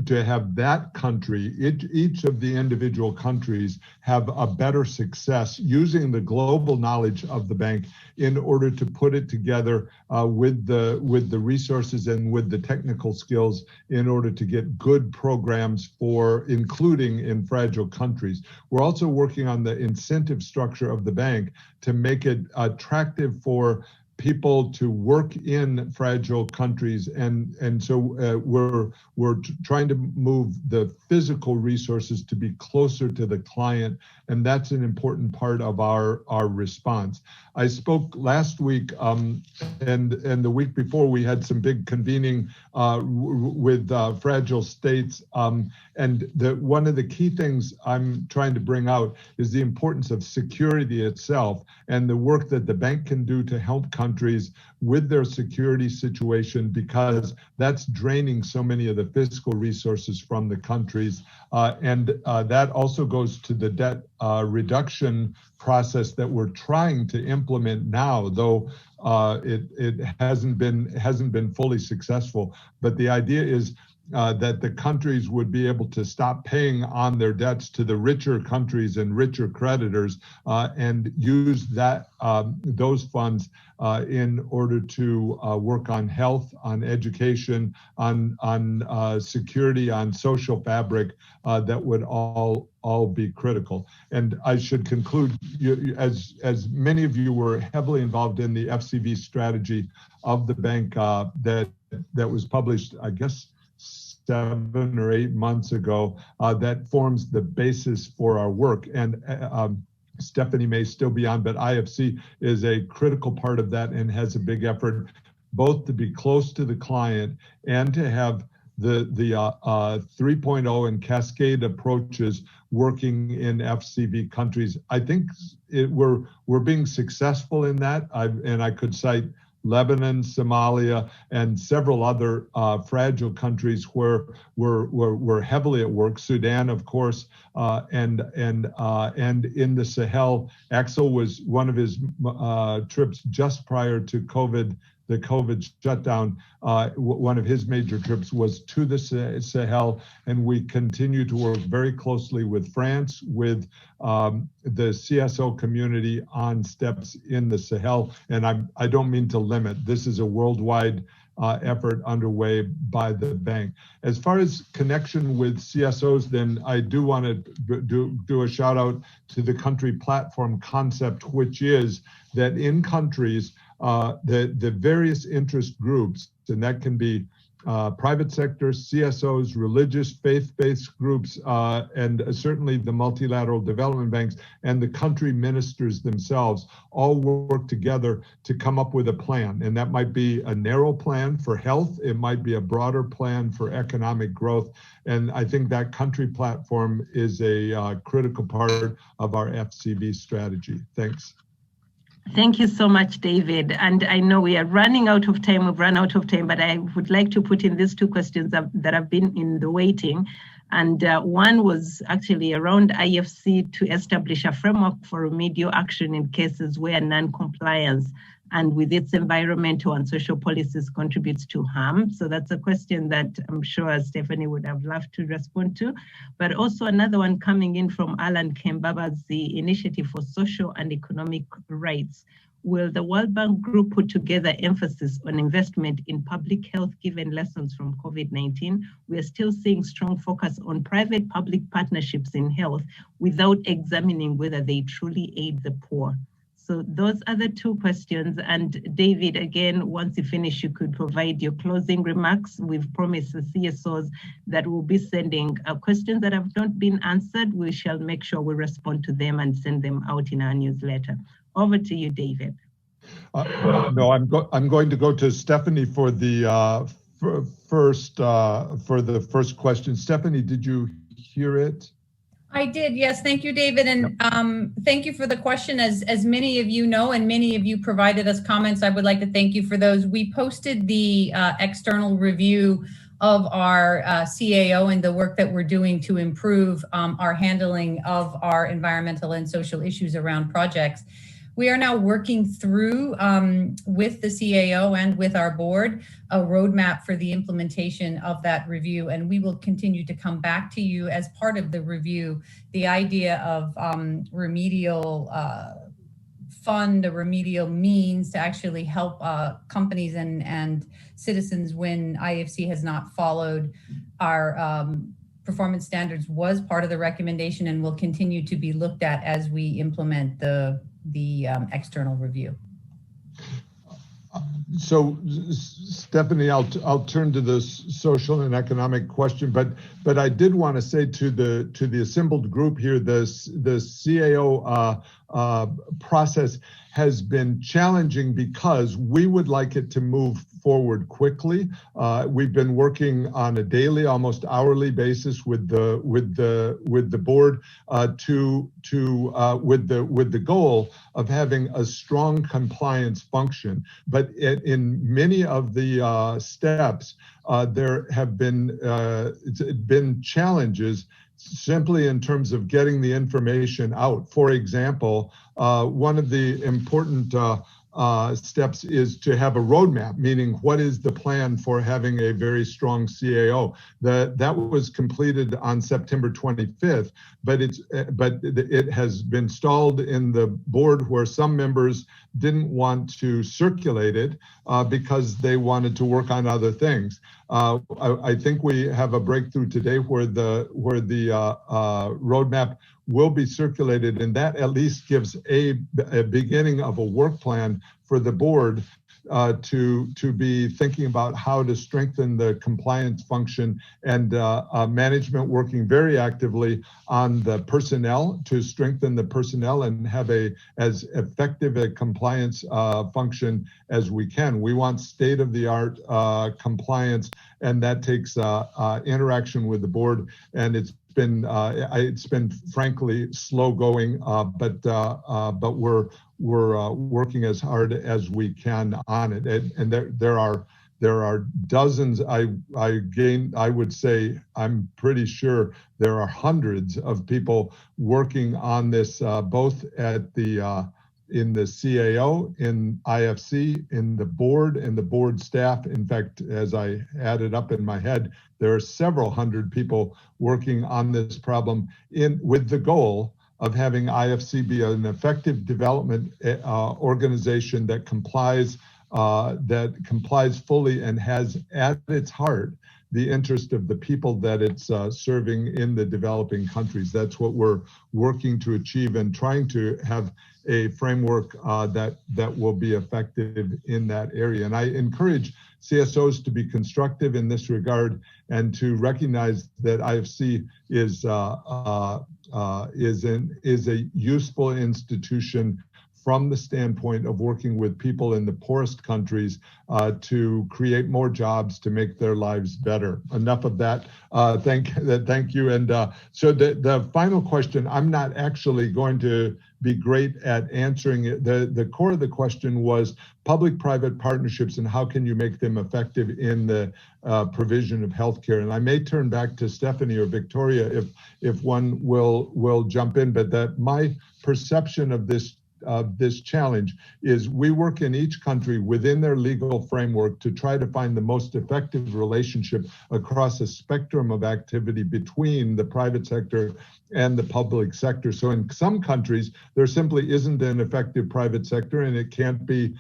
to have that country, each of the individual countries, have a better success using the global knowledge of the bank in order to put it together with the resources and with the technical skills in order to get good programs for including in fragile countries. We're also working on the incentive structure of the bank to make it attractive for people to work in fragile countries, and so we're trying to move the physical resources to be closer to the client, and that's an important part of our response. I spoke last week and the week before we had some big convening with fragile states, and one of the key things I'm trying to bring out is the importance of security itself and the work that the bank can do to help countries with their security situation, because that's draining so many of the fiscal resources from the countries. And that also goes to the debt reduction process that we're trying to implement now, though it hasn't been fully successful. But the idea is that the countries would be able to stop paying on their debts to the richer countries and richer creditors, and use those funds in order to work on health, on education, on security, on social fabric, that would all be critical. And I should conclude, as many of you were heavily involved in the FCV strategy of the bank that was published, I guess, 7 or 8 months ago, that forms the basis for our work. And Stephanie may still be on, but IFC is a critical part of that and has a big effort both to be close to the client and to have the 3.0 and cascade approaches working in FCV countries. I think we're being successful in that. I could cite Lebanon, Somalia, and several other fragile countries where we're heavily at work. Sudan, of course, and in the Sahel. Axel was one of his trips just prior to the COVID shutdown. One of his major trips was to the Sahel, and we continue to work very closely with France, with the CSO community on steps in the Sahel. And I don't mean to limit. This is a worldwide effort underway by the bank. As far as connection with CSOs, then I do want to do a shout out to the country platform concept, which is that in countries, the various interest groups, and that can be private sector, CSOs, religious, faith-based groups, and certainly the multilateral development banks and the country ministers themselves all work together to come up with a plan. And that might be a narrow plan for health. It might be a broader plan for economic growth. And I think that country platform is a critical part of our FCV strategy. Thanks. Thank you so much, David. And I know we are running out of time. We've run out of time, but I would like to put in these 2 questions that have been in the waiting. And one was actually around IFC to establish a framework for remedial action in cases where non-compliance and with its environmental and social policies contributes to harm. So that's a question that I'm sure Stephanie would have loved to respond to. But also another one coming in from Alan Kembaba's the Initiative for Social and Economic Rights. Will the World Bank Group put together emphasis on investment in public health given lessons from COVID-19? We are still seeing strong focus on private-public partnerships in health without examining whether they truly aid the poor. So those are the 2 questions. And David, again, once you finish, you could provide your closing remarks. We've promised the CSOs that we'll be sending questions that have not been answered. We shall make sure we respond to them and send them out in our newsletter. Over to you, David. No, I'm going to go to Stephanie for the first question. Stephanie, did you hear it? I did, yes. Thank you, David. And thank you for the question. As many of you know, and many of you provided us comments, I would like to thank you for those. We posted the external review of our CAO and the work that we're doing to improve our handling of our environmental and social issues around projects. We are now working through with the CAO and with our board a roadmap for the implementation of that review, and we will continue to come back to you as part of the review. The idea of remedial fund, a remedial means to actually help companies and citizens when IFC has not followed our performance standards was part of the recommendation and will continue to be looked at as we implement the external review. So, Stephanie, I'll turn to the social and economic question, but I did want to say to the assembled group here, the CAO process has been challenging because we would like it to move forward quickly. We've been working on a daily, almost hourly basis with the board with the goal of having a strong compliance function. But in many of the steps, there have been challenges simply in terms of getting the information out. For example, one of the important steps is to have a roadmap, meaning what is the plan for having a very strong CAO. That was completed on September 25th, but it has been stalled in the board where some members didn't want to circulate it because they wanted to work on other things. I think we have a breakthrough today where the roadmap will be circulated, and that at least gives a beginning of a work plan for the board to be thinking about how to strengthen the compliance function, and management working very actively on the personnel to strengthen the personnel and have as effective a compliance function as we can. We want state-of-the-art compliance, and that takes interaction with the board, and it's been frankly slow going, but we're working as hard as we can on it, and there are dozens. I would say I'm pretty sure there are hundreds of people working on this, both at in the CAO, in IFC, in the board, and the board staff. In fact, as I added up in my head, there are several hundred people working on this problem with the goal of having IFC be an effective development organization that complies fully and has at its heart the interest of the people that it's serving in the developing countries. That's what we're working to achieve, and trying to have a framework that will be effective in that area. And I encourage CSOs to be constructive in this regard, and to recognize that IFC is a useful institution from the standpoint of working with people in the poorest countries to create more jobs, to make their lives better. Enough of that. Thank you. And so the final question, I'm not actually going to be great at answering it. The core of the question was public-private partnerships and how can you make them effective in the provision of healthcare. And I may turn back to Stephanie or Victoria if one will jump in, but that my perception of this challenge is we work in each country within their legal framework to try to find the most effective relationship across a spectrum of activity between the private sector and the public sector. So in some countries, there simply isn't an effective private sector, and it can't be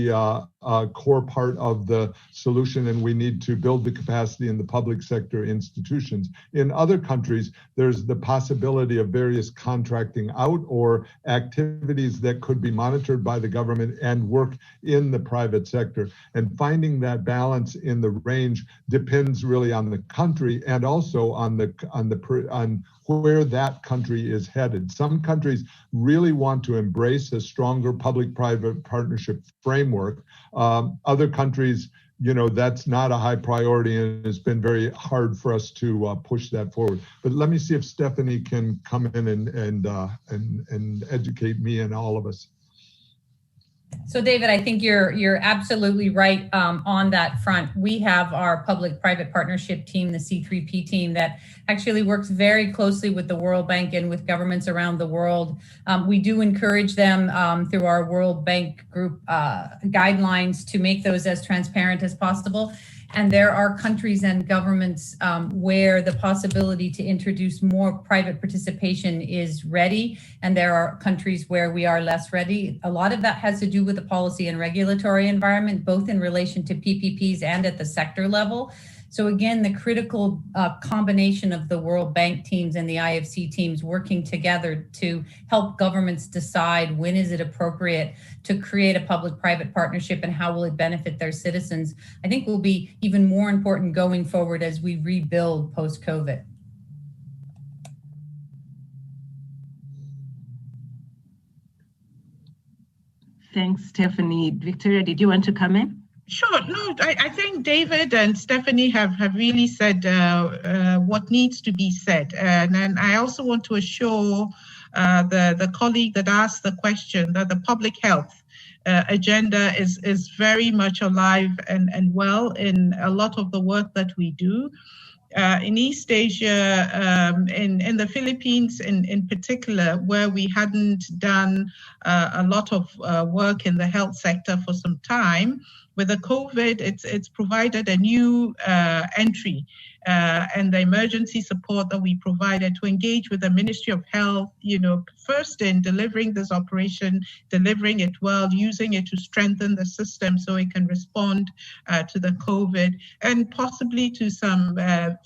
a core part of the solution, and we need to build the capacity in the public sector institutions. In other countries, there's the possibility of various contracting out or activities that could be monitored by the government and work in the private sector. And finding that balance in the range depends really on the country, and also on where that country is headed. Some countries really want to embrace a stronger public-private partnership framework. Other countries, that's not a high priority, and it's been very hard for us to push that forward. But let me see if Stephanie can come in and educate me and all of us. So David, I think you're absolutely right on that front. We have our public-private partnership team, the C3P team, that actually works very closely with the World Bank and with governments around the world. We do encourage them through our World Bank group guidelines to make those as transparent as possible. And there are countries and governments where the possibility to introduce more private participation is ready, and there are countries where we are less ready. A lot of that has to do with the policy and regulatory environment, both in relation to PPPs and at the sector level. So again, the critical combination of the World Bank teams and the IFC teams working together to help governments decide when is it appropriate to create a public-private partnership and how will it benefit their citizens, I think will be even more important going forward as we rebuild post-COVID. Thanks, Stephanie. Victoria, did you want to come in? Sure. No, I think David and Stephanie have really said what needs to be said. And then I also want to assure the colleague that asked the question that the public health agenda is very much alive and well in a lot of the work that we do. in East Asia, in the Philippines in particular, where we hadn't done a lot of work in the health sector for some time. With the COVID, it's provided a new entry, and the emergency support that we provided to engage with the Ministry of Health, first in delivering this operation, delivering it well, using it to strengthen the system so it can respond to the COVID, and possibly to some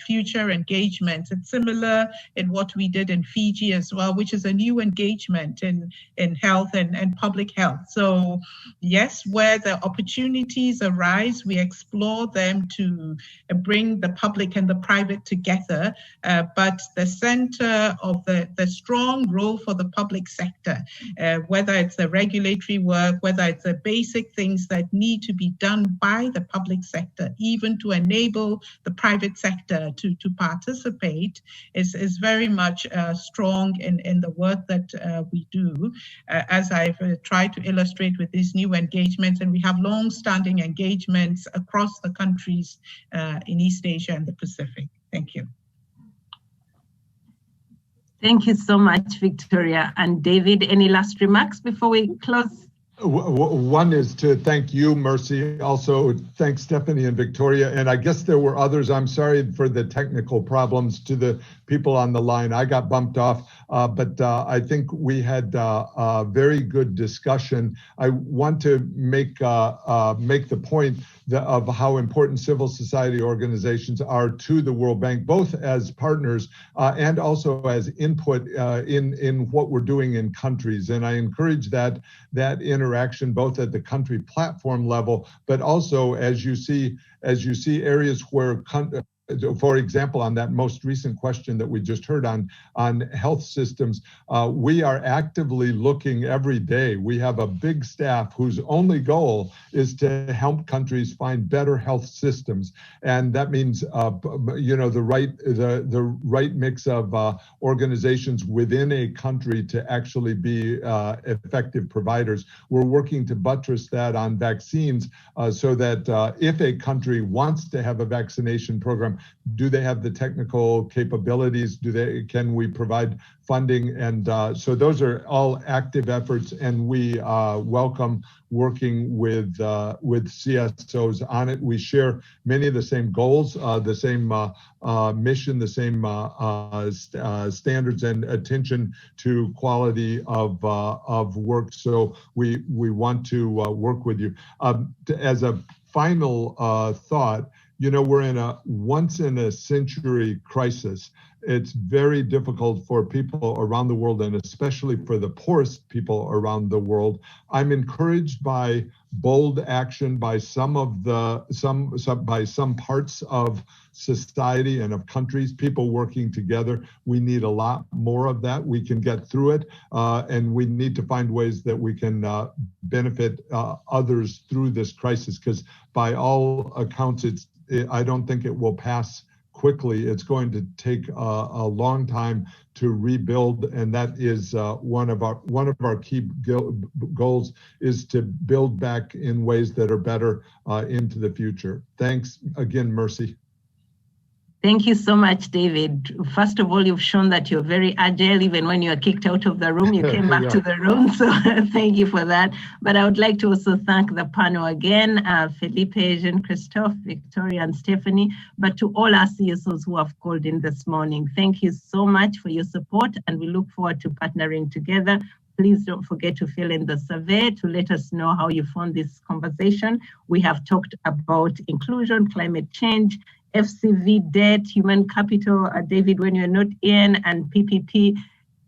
future engagements. It's similar in what we did in Fiji as well, which is a new engagement in health and public health. So yes, where the opportunities arise, we explore them to bring the public and the private together, but the center of the strong role for the public sector, whether it's the regulatory work, whether it's the basic things that need to be done by the public sector, even to enable the private sector to participate, is very much strong in the work that we do, as I've tried to illustrate with these new engagements. And we have long-standing engagements across the countries in East Asia and the Pacific. Thank you. Thank you so much, Victoria. And David, any last remarks before we close? One is to thank you, Mercy. Also, thanks Stephanie and Victoria. And I guess there were others. I'm sorry for the technical problems to the people on the line. I got bumped off, but I think we had a very good discussion. I want to make the point of how important civil society organizations are to the World Bank, both as partners and also as input in what we're doing in countries. And I encourage that interaction both at the country platform level, but also as you see areas where, for example, on that most recent question that we just heard on health systems, we are actively looking every day. We have a big staff whose only goal is to help countries find better health systems, and that means the right mix of organizations within a country to actually be effective providers. We're working to buttress that on vaccines so that if a country wants to have a vaccination program, do they have the technical capabilities? Can we provide funding? And so those are all active efforts, and we welcome working with CSOs on it. We share many of the same goals, the same mission, the same standards and attention to quality of work. So we want to work with you. As a final thought, we're in a once-in-a-century crisis. It's very difficult for people around the world, and especially for the poorest people around the world. I'm encouraged by bold action by some parts of society and of countries, people working together. We need a lot more of that. We can get through it, and we need to find ways that we can benefit others through this crisis, because by all accounts, I don't think it will pass quickly. It's going to take a long time to rebuild, and that is one of our key goals, is to build back in ways that are better into the future. Thanks again, Mercy. Thank you so much, David. First of all, you've shown that you're very agile. Even when you are kicked out of the room, you came back to the room. So thank you for that. But I would like to also thank the panel again, Felipe, Jean-Christophe, Victoria, and Stephanie, but to all our CSOs who have called in this morning. Thank you so much for your support, and we look forward to partnering together. Please don't forget to fill in the survey to let us know how you found this conversation. We have talked about inclusion, climate change, FCV debt, human capital, David, when you're not in, and PPP.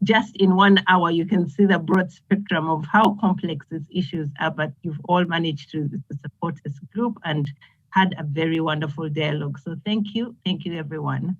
Just in 1 hour, you can see the broad spectrum of how complex these issues are, but you've all managed to support this group and had a very wonderful dialogue. So thank you everyone.